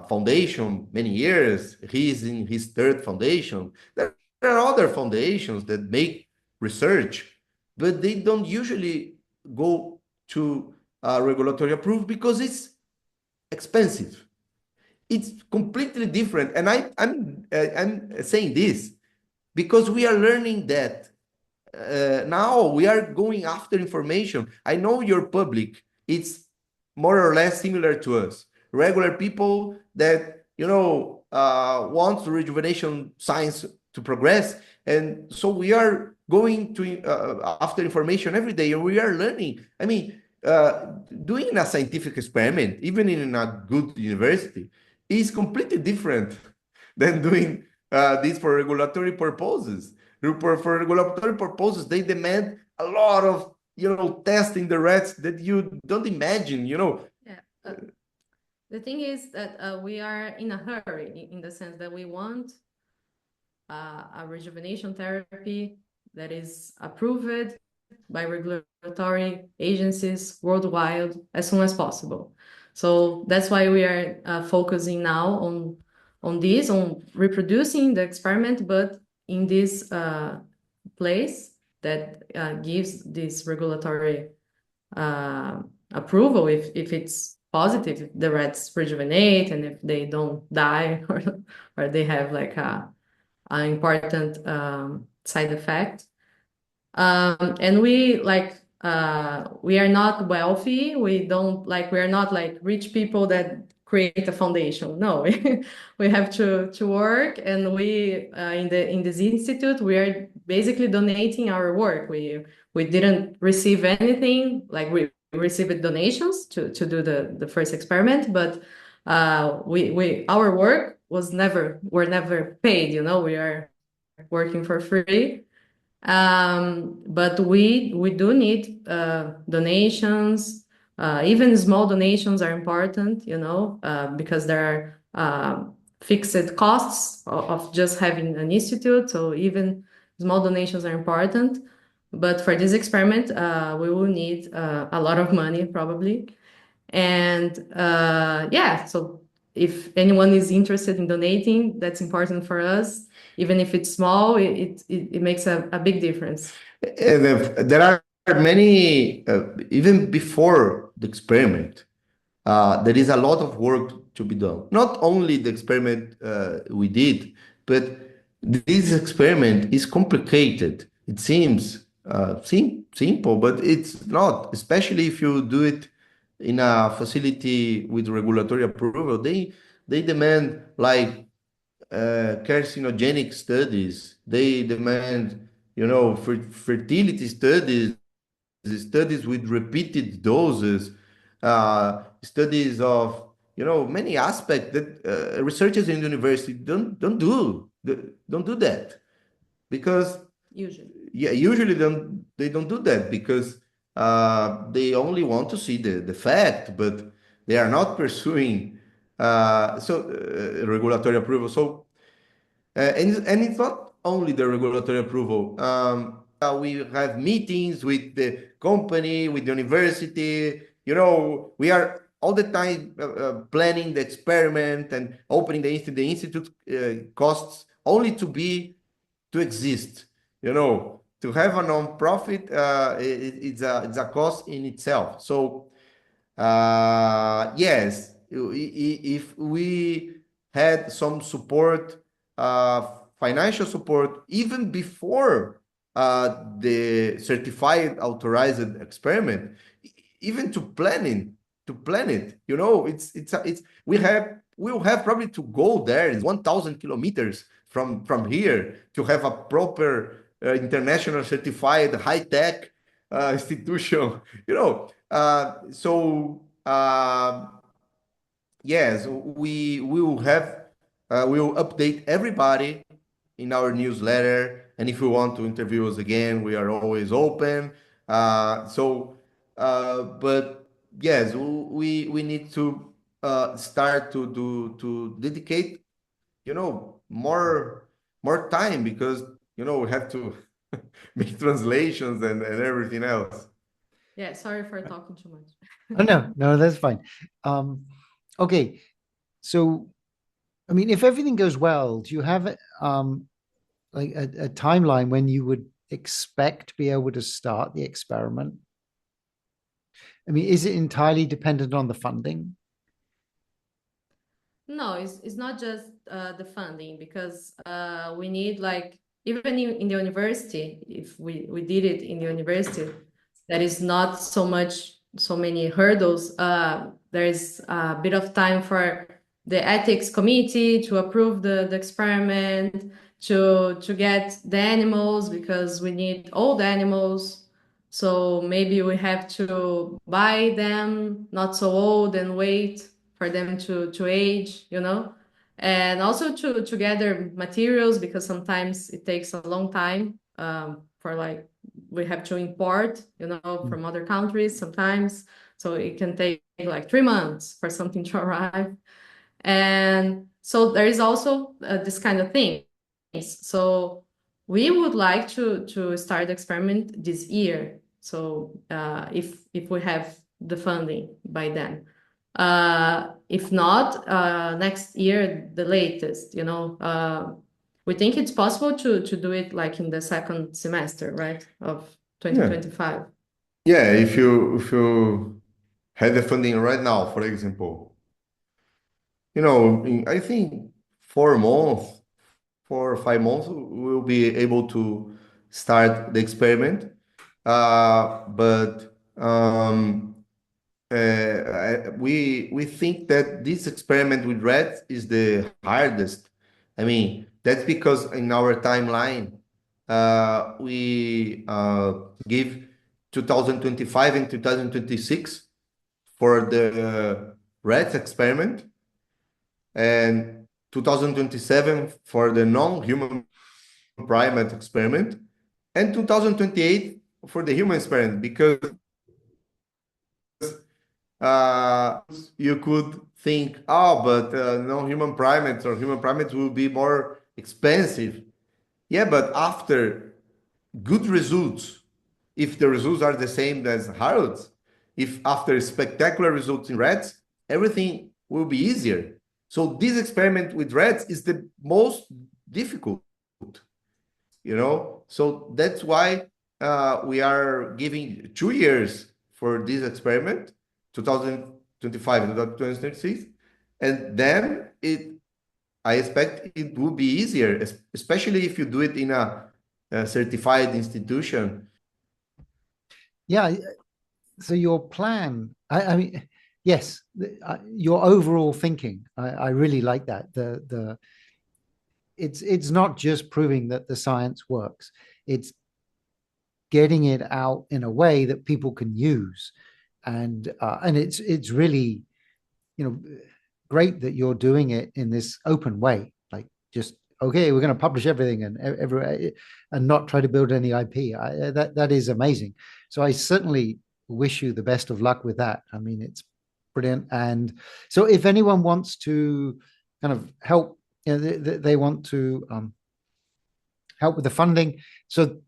foundation many years. He's in his third foundation. There are other foundations that make research, but they don't usually go to regulatory approval because it's expensive. It's completely different. And I'm saying this because we are learning that now we are going after information. I know your public, it's more or less similar to us. Regular people that, want the rejuvenation science to progress. And so we are going to after information every day, and we are learning. I mean, doing a scientific experiment, even in a good university, is completely different than doing this for regulatory purposes. For regulatory purposes, they demand a lot of, testing the rats that you don't imagine, Yeah. The thing is that we are in a hurry in the sense that we want a rejuvenation therapy that is approved by regulatory agencies worldwide as soon as possible. So that's why we are focusing now on this, on reproducing the experiment, but in this place that gives this regulatory approval if it's positive, if the rats rejuvenate and if they don't die or they have like an important side effect. And we are not wealthy. We are not like rich people that create a foundation. No, we have to work, and we in this institute we are basically donating our work. We didn't receive anything. Like we received donations to do the first experiment, but we our work were never paid. We are working for free. But we do need donations. Even small donations are important, because there are fixed costs of just having an institute. So even small donations are important. But for this experiment, we will need a lot of money probably. And yeah, so if anyone is interested in donating, that's important for us. Even if it's small, it makes a big difference. And there are many, even before the experiment, there is a lot of work to be done. Not only the experiment we did, but this experiment is complicated. It seems simple, but it's not, especially if you do it in a facility with regulatory approval. They demand like carcinogenic studies. They demand, fertility studies, studies with repeated doses, studies of, many aspects that researchers in the university don't do that because Usually. yeah, usually they don't do that because they only want to see the fact, but they are not pursuing regulatory approval. So and it's not only the regulatory approval. We have meetings with the company, with the university. We are all the time planning the experiment and opening the institute. The institute costs only to exist. To have a non-profit, it's a cost in itself. So yes, if we had some support, financial support, even before the certified authorized experiment, even to plan it, we'll have probably to go there. It's 1,000 kilometers from here to have a proper international certified high tech institution. So yes, we will update everybody in our newsletter, and if you want to interview us again, we are always open. But yes, we need to start to dedicate, more time because we have to make translations and everything else. Yeah, sorry for talking too much. Oh, no, that's fine. Okay, so I mean, if everything goes well, do you have like a timeline when you would expect to be able to start the experiment? I mean, is it entirely dependent on the funding? No, it's not just the funding because we need like even in the university, if we did it in the university, there is not so many hurdles. There is a bit of time for the ethics committee to approve the experiment, to get the animals because we need all the animals. So maybe we have to buy them not so old and wait for them to age, and also to gather materials because sometimes it takes a long time for like we have to import, from other countries sometimes. So it can take like 3 months for something to arrive. And so there is also this kind of things. So we would like to start the experiment this year. So if we have the funding by then. If not, next year, the latest, we think it's possible to do it like in the second semester, right, of Yeah. 2025. Yeah, if you had the funding right now, for example, I think 4 months, 4 or 5 months, we'll be able to start the experiment. But we think that this experiment with rats is the hardest. I mean, that's because in our timeline, we give 2025 and 2026 for the rats experiment, and 2027 for the non-human primate experiment, and 2028 for the human experiment, because you could think, oh, but non-human primates or human primates will be more expensive. Yeah, but after good results, if the results are the same as Harold's, if after spectacular results in rats, everything will be easier. So this experiment with rats is the most difficult, So that's why we are giving 2 years for this experiment, 2025 and 2026, and then I expect it will be easier, especially if you do it in a certified institution. Yeah. So your plan, I mean, yes, your overall thinking, I really like that. It's not just proving that the science works. It's getting it out in a way that people can use, and it's really, great that you're doing it in this open way. Like, just okay, we're going to publish everything and not try to build any IP. That is amazing. So I certainly wish you the best of luck with that. I mean, it's brilliant. And so if anyone wants to kind of help, they want to help with the funding. So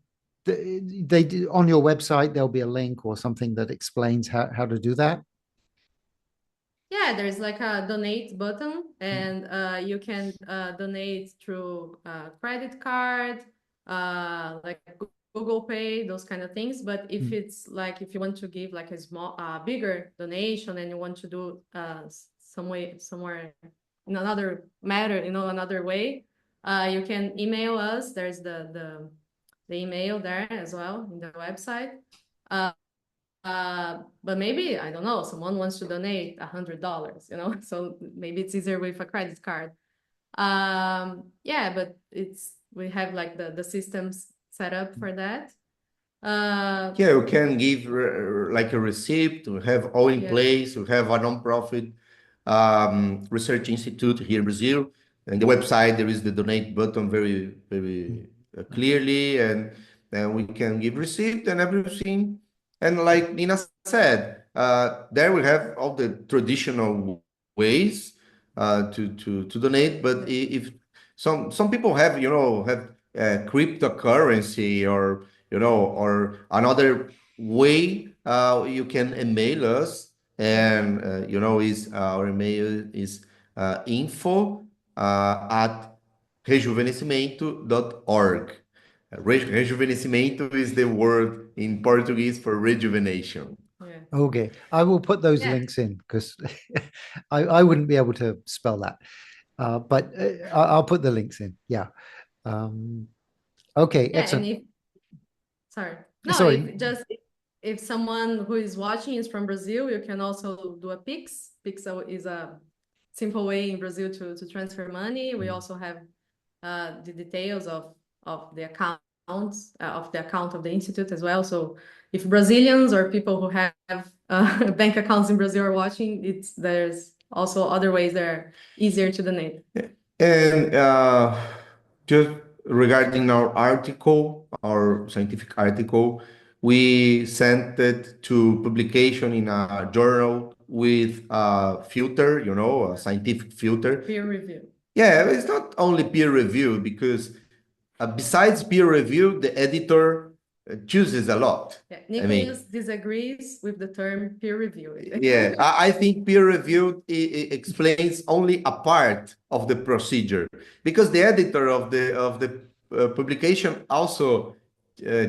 they on your website, there'll be a link or something that explains how to do that. Yeah, there's like a donate button, and you can donate through credit card, like Google Pay, those kind of things. But if it's like, if you want to give like a small, bigger donation, and you want to do somewhere in another matter, another way, you can email us. There's the email there as well in the website. But maybe, I don't know, someone wants to donate $100, so maybe it's easier with a credit card. Yeah, but we have like the systems set up for that. Yeah, you can give like a receipt. We have all in place. We have a non-profit research institute here in Brazil. And the website, there is the donate button very, very clearly, and then we can give receipt and everything. And like Nina said, there we have all the traditional ways to donate. But if some people have cryptocurrency, or another way, you can email us, and is our email is info at rejuvenescimento.org. Rejuvenescimento is the word in Portuguese for rejuvenation. Yeah. Okay, I will put those links in, because I wouldn't be able to spell that, but I'll put the links in. Yeah. Okay, excellent. Sorry. If someone who is watching is from Brazil, you can also do a Pix. Pix is a simple way in Brazil to transfer money. We also have the details of the accounts of the account of the institute as well. So if Brazilians or people who have bank accounts in Brazil are watching, there's also other ways that are easier to donate. And just regarding our scientific article, We sent it to publication in a journal with a filter, a scientific filter. Peer review. Yeah, it's not only peer review because besides peer review, the editor chooses a lot. Yeah, I mean, Nicolas disagrees with the term peer review. yeah, I think peer review explains only a part of the procedure because the editor of the publication also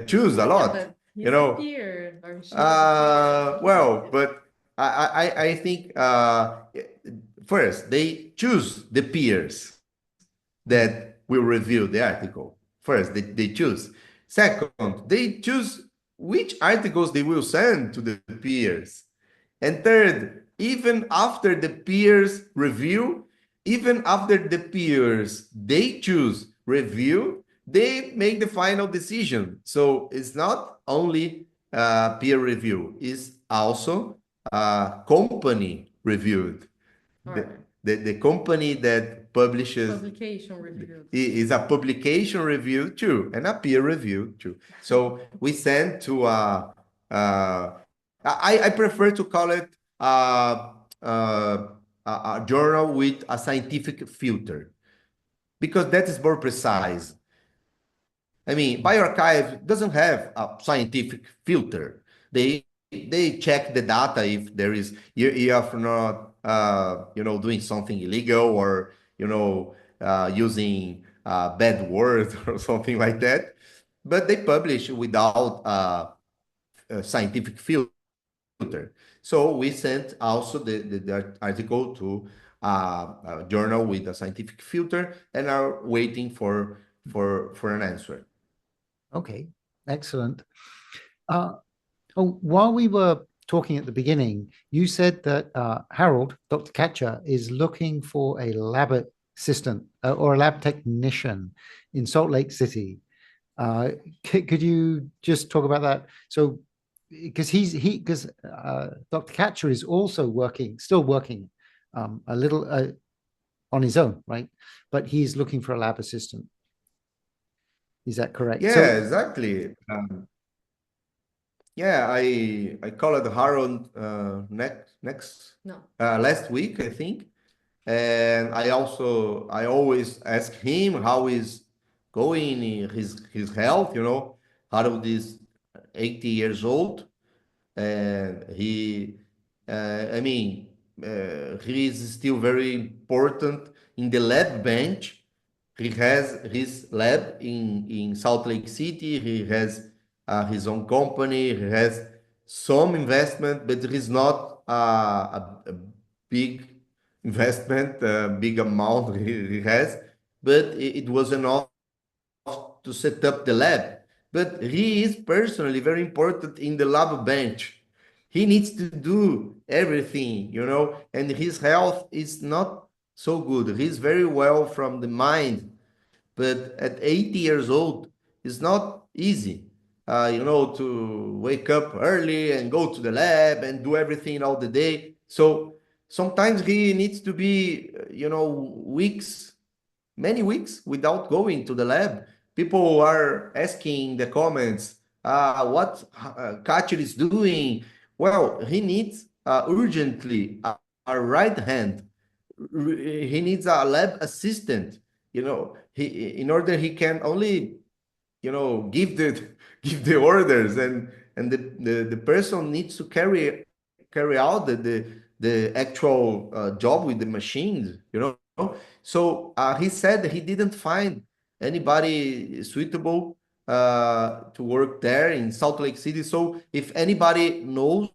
choose a Yeah, lot. but he's You a know, peer or she's a peer. well, but I think first they choose the peers that will review the article. First, they choose. Second, they choose which articles they will send to the peers. And third, even after the peers review, even after the peers they choose review, they make the final decision. So it's not only peer review, it's also company reviewed. The, Or the company that publishes publication review. is a publication review too and a peer review too. So we send to I prefer to call it a journal with a scientific filter because that is more precise. I mean, BioRxiv doesn't have a scientific filter. They check the data if there is you are not doing something illegal or using bad words or something like that. But they publish without a scientific filter. So we sent also the article to a journal with a scientific filter and are waiting for an answer. Okay, excellent. While we were talking at the beginning, you said that Harold, Dr. Katcher, is looking for a lab assistant or a lab technician in Salt Lake City. Could you just talk about that? So, because Dr. Katcher is also still working a little on his own, right? But he's looking for a lab assistant. Is that correct? Yeah, exactly. Yeah, I called Harold next No. last week, I think, and I always ask him how is going in his health. Harold is 80 years old, and I mean, he is still very important in the lab bench. He has his lab in Salt Lake City. He has his own company. He has some investment, but it is not a big investment, a big amount he has. But it was enough to set up the lab. But he is personally very important in the lab bench. He needs to do everything, and his health is not so good. He's very well from the mind, but at 80 years old, it's not easy, to wake up early and go to the lab and do everything all the day. So sometimes he needs to be, weeks, many weeks without going to the lab. People are asking in the comments, what Katcher is doing. Well, he needs urgently a right hand. He needs a lab assistant. In order he can only give the give the orders, and the person needs to carry out the actual job with the machines. So he said he didn't find anybody suitable to work there in Salt Lake City. So if anybody knows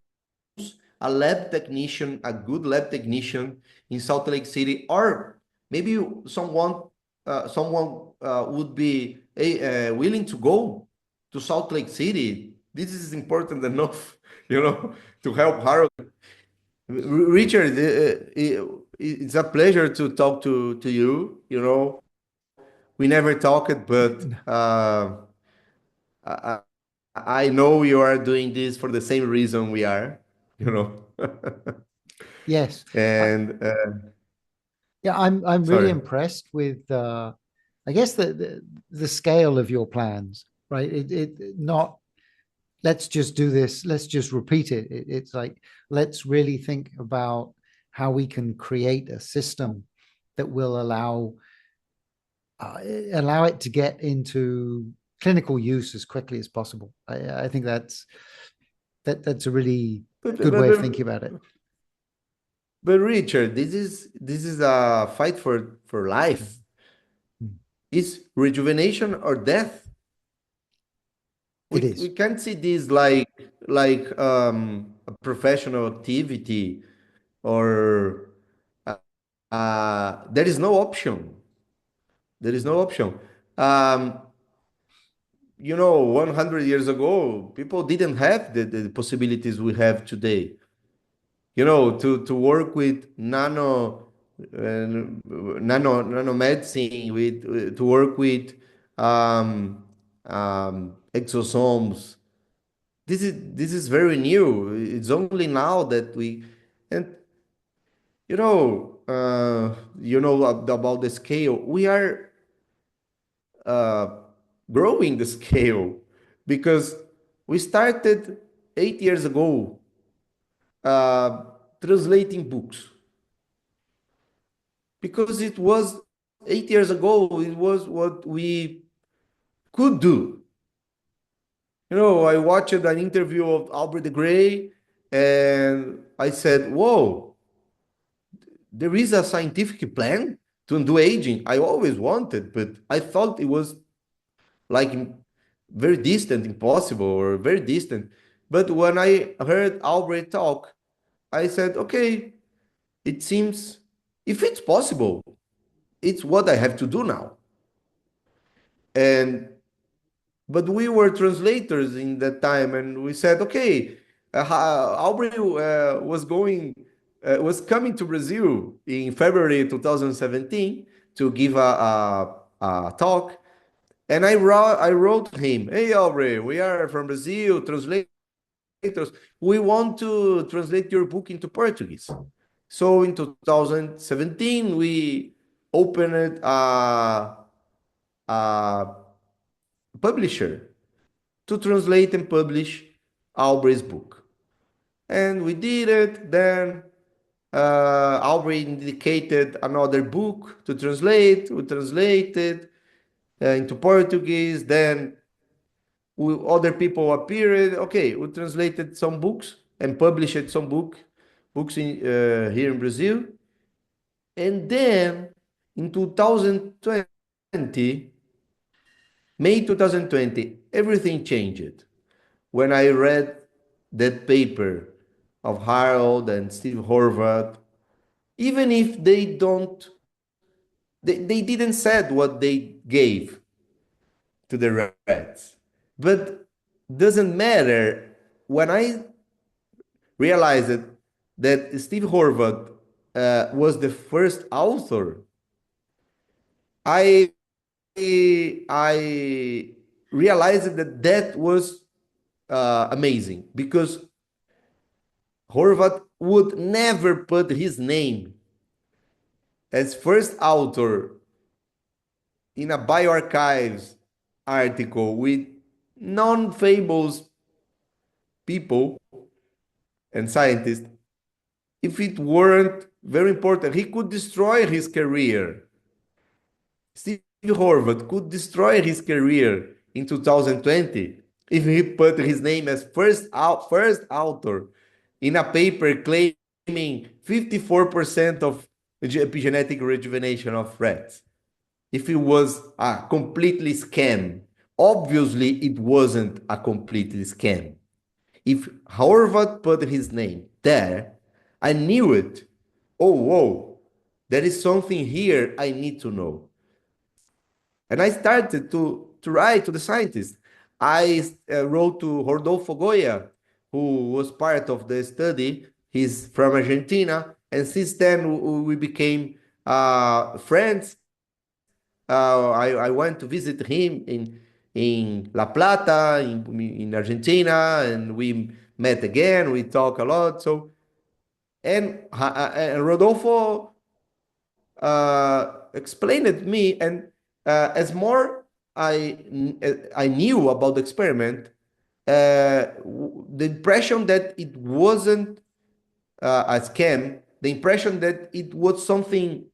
a lab technician, a good lab technician in Salt Lake City, or maybe someone would be willing to go to Salt Lake City. This is important enough, to help Harold. Richard, it's a pleasure to talk to you. We never talked, but I, I know you are doing this for the same reason we are, you know. Yes. And Yeah, I'm really sorry. impressed with I guess the scale of your plans, right? It not let's just do this, let's just repeat it. It's like, let's really think about how we can create a system that will allow it to get into clinical use as quickly as possible. I think that's a really But, good but, way of but, thinking about it. but Richard, this is a fight for life. Mm. Is rejuvenation or death? It We is. can't see this like a professional activity, or there is no option. There is no option. Um, 100 years ago, people didn't have the possibilities we have today. To work with nanomedicine, to work with um, exosomes. This is very new. It's only now that and about the scale. We are uh, growing the scale because we started 8 years ago uh, translating books, because it was 8 years ago. It was what we could do. I watched an interview of Albert the Gray, and I said, "Whoa, there is a scientific plan to undo aging." I always wanted, but I thought it was like very distant, impossible, or very distant. But when I heard Albert talk, I said, "Okay, it seems if it's possible, it's what I have to do now." And but we were translators in that time, and we said, "Okay, Aubrey was coming to Brazil in February 2017 to give a talk." And I wrote him, "Hey, Aubrey, we are from Brazil, translators. We want to translate your book into Portuguese." So in 2017, we opened a publisher to translate and publish Aubrey's book. And we did it. Then Aubrey indicated another book to translate. We translated into Portuguese. Then other people appeared. Okay, we translated some books and published some books here in Brazil. And then in 2020, May 2020, everything changed when I read that paper of Harold and Steve Horvath. Even if they didn't said what they gave to the rats, but doesn't matter. When I realized that Steve Horvath was the first author, I I realized that was amazing, because Horvath would never put his name as first author in a BioRxiv article with non-famous people and scientists if it weren't very important. He could destroy his career. Steve Horvath could destroy his career in 2020 if he put his name as first author in a paper claiming 54% of epigenetic rejuvenation of rats. If it was a completely scam, obviously it wasn't a completely scam. If Horvath put his name there, I knew it. Oh, whoa, there is something here I need to know. And I started to write to the scientists. I wrote to Rodolfo Goya, who was part of the study. He's from Argentina. And since then, we became friends. I went to visit him in La Plata, in Argentina, and we met again. We talk a lot. And Rodolfo explained it to me, and as more I knew about the experiment, the impression that it wasn't a scam, the impression that it was something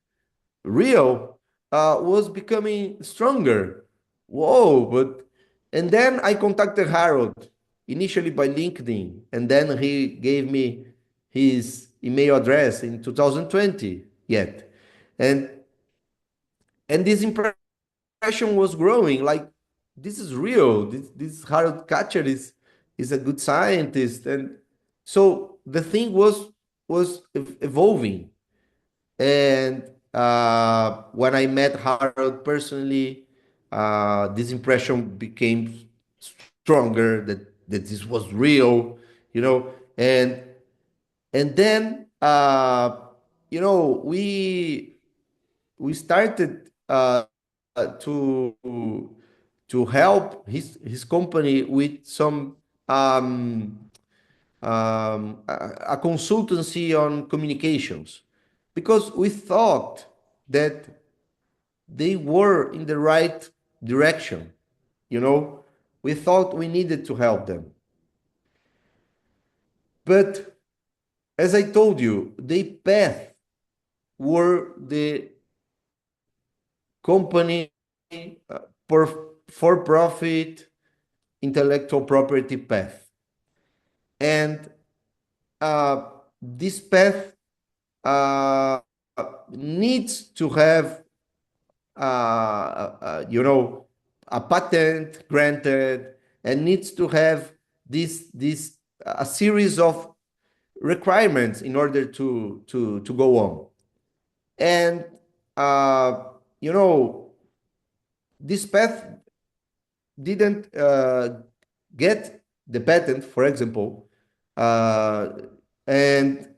real, was becoming stronger. Whoa, but and then I contacted Harold initially by LinkedIn, and then he gave me his email address in 2020 yet. And this impression was growing, like this is real. This Harold Katcher is a good scientist. And so the thing was evolving. And when I met Harold personally, this impression became stronger that this was real, you know. And then we started to help his company with some um, a consultancy on communications, because we thought that they were in the right direction. You know, we thought we needed to help them. But as I told you, the path were the company for profit intellectual property path. And this path uh, needs to have, a patent granted, and needs to have this a series of requirements in order to go on. And uh, you know, this path didn't get the patent, for example, uh, and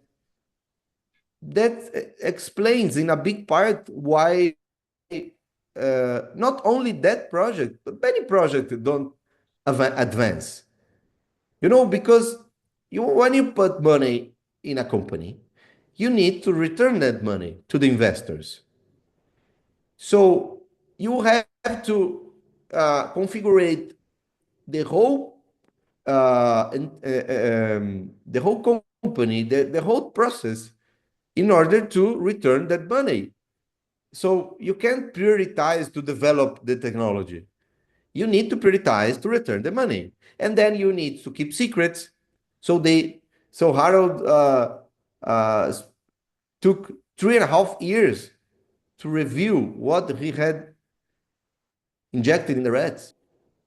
that explains in a big part why not only that project, but many projects don't advance. You know, because when you put money in a company, you need to return that money to the investors. So you have to configure the whole the whole company, the whole process, in order to return that money. So you can't prioritize to develop the technology. You need to prioritize to return the money, and then you need to keep secrets. So Harold uh, took 3.5 years to review what he had injected in the rats.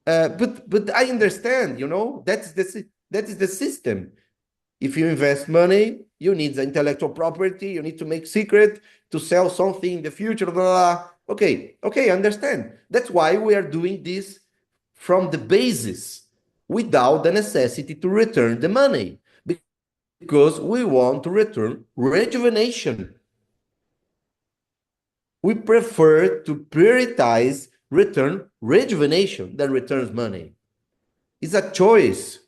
But I understand, that is the system. If you invest money, you need the intellectual property, you need to make secret to sell something in the future, blah, blah, blah. Okay, I understand. That's why we are doing this from the basis, without the necessity to return the money, because we want to return rejuvenation. We prefer to prioritize return rejuvenation than returns money. It's a choice.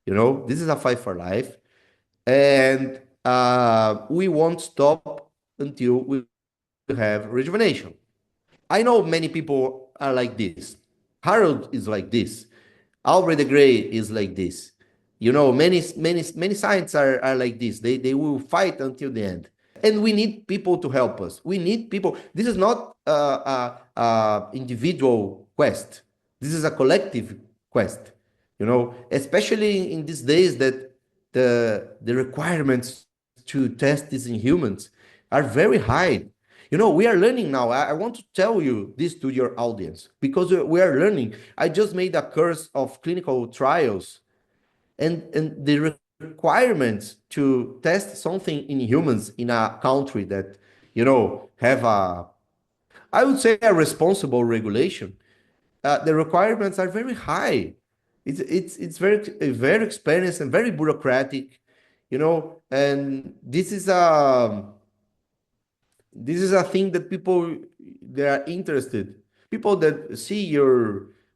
This is a fight for life. And we won't stop until we have rejuvenation. I know many people are like this. Harold is like this. Albert de Grey is like this. Many scientists are like this. They will fight until the end. And we need people to help us. We need people. This is not a individual quest. This is a collective quest. Especially in these days that the requirements to test this in humans are very high. We are learning now. I want to tell you this to your audience, because we are learning. I just made a course of clinical trials, and the requirements to test something in humans in a country that have I would say, a responsible regulation. The requirements are very high. It's very expensive and very bureaucratic, and this is a thing that people, they are interested. People that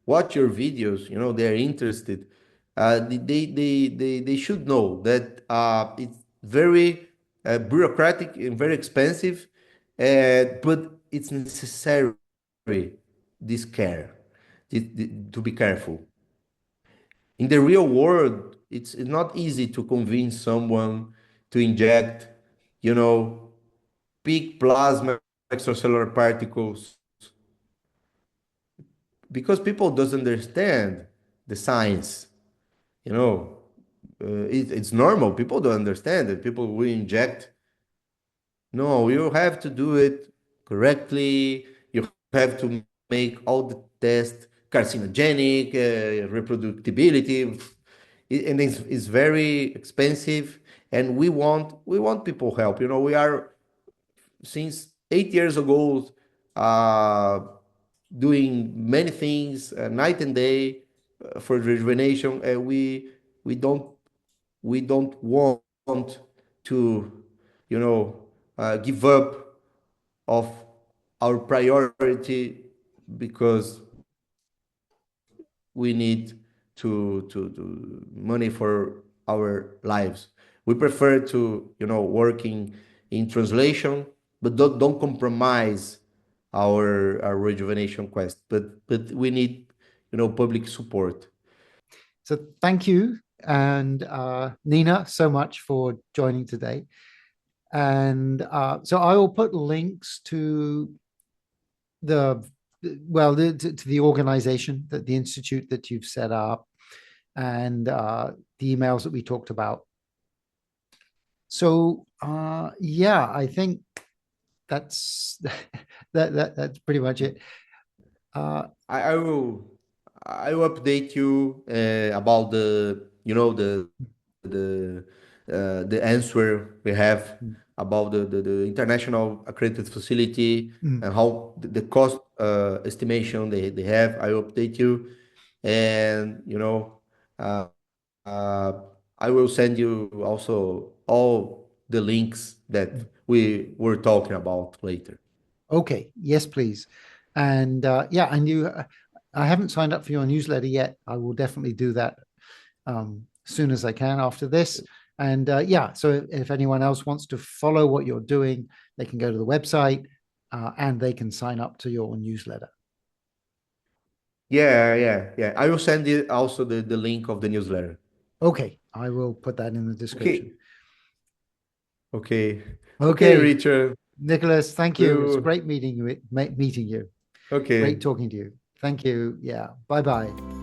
watch your videos, they are interested. They should know that it's very bureaucratic and very expensive, but it's necessary, this care, to be careful. In the real world, it's not easy to convince someone to inject, you know, peak plasma extracellular particles because people doesn't understand the science. You know, it's normal. People don't understand it. People will inject. No, you have to do it correctly. You have to make all the tests carcinogenic, reproducibility, and it's very expensive. And we want people help. You know, we are since 8 years ago uh, doing many things night and day for rejuvenation, and we don't want to, give up of our priority because we need to money for our lives. We prefer to, working in translation, but don't compromise our rejuvenation quest. But we need, public support. So thank you, and Nina, so much for joining today. And so I will put links to the to the organization, that the institute that you've set up, and the emails that we talked about. So yeah, I think that's that's pretty much it. I will update you about the answer we have about the international accredited facility Mm. and how the cost estimation they have. I will update you, and uh, I will send you also all the links that we were talking about later. Okay, yes, please. And yeah, and I haven't signed up for your newsletter yet. I will definitely do that as soon as I can after this. And yeah, so if anyone else wants to follow what you're doing, they can go to the website and they can sign up to your newsletter. Yeah, yeah, yeah. I will send you also the link of the newsletter. Okay, I will put that in the description. Okay, okay, okay, Okay, Richard. Nicholas, thank you. It's We'll, great meeting you. Meeting you. Great okay. talking to you. Thank you. Yeah. Bye bye.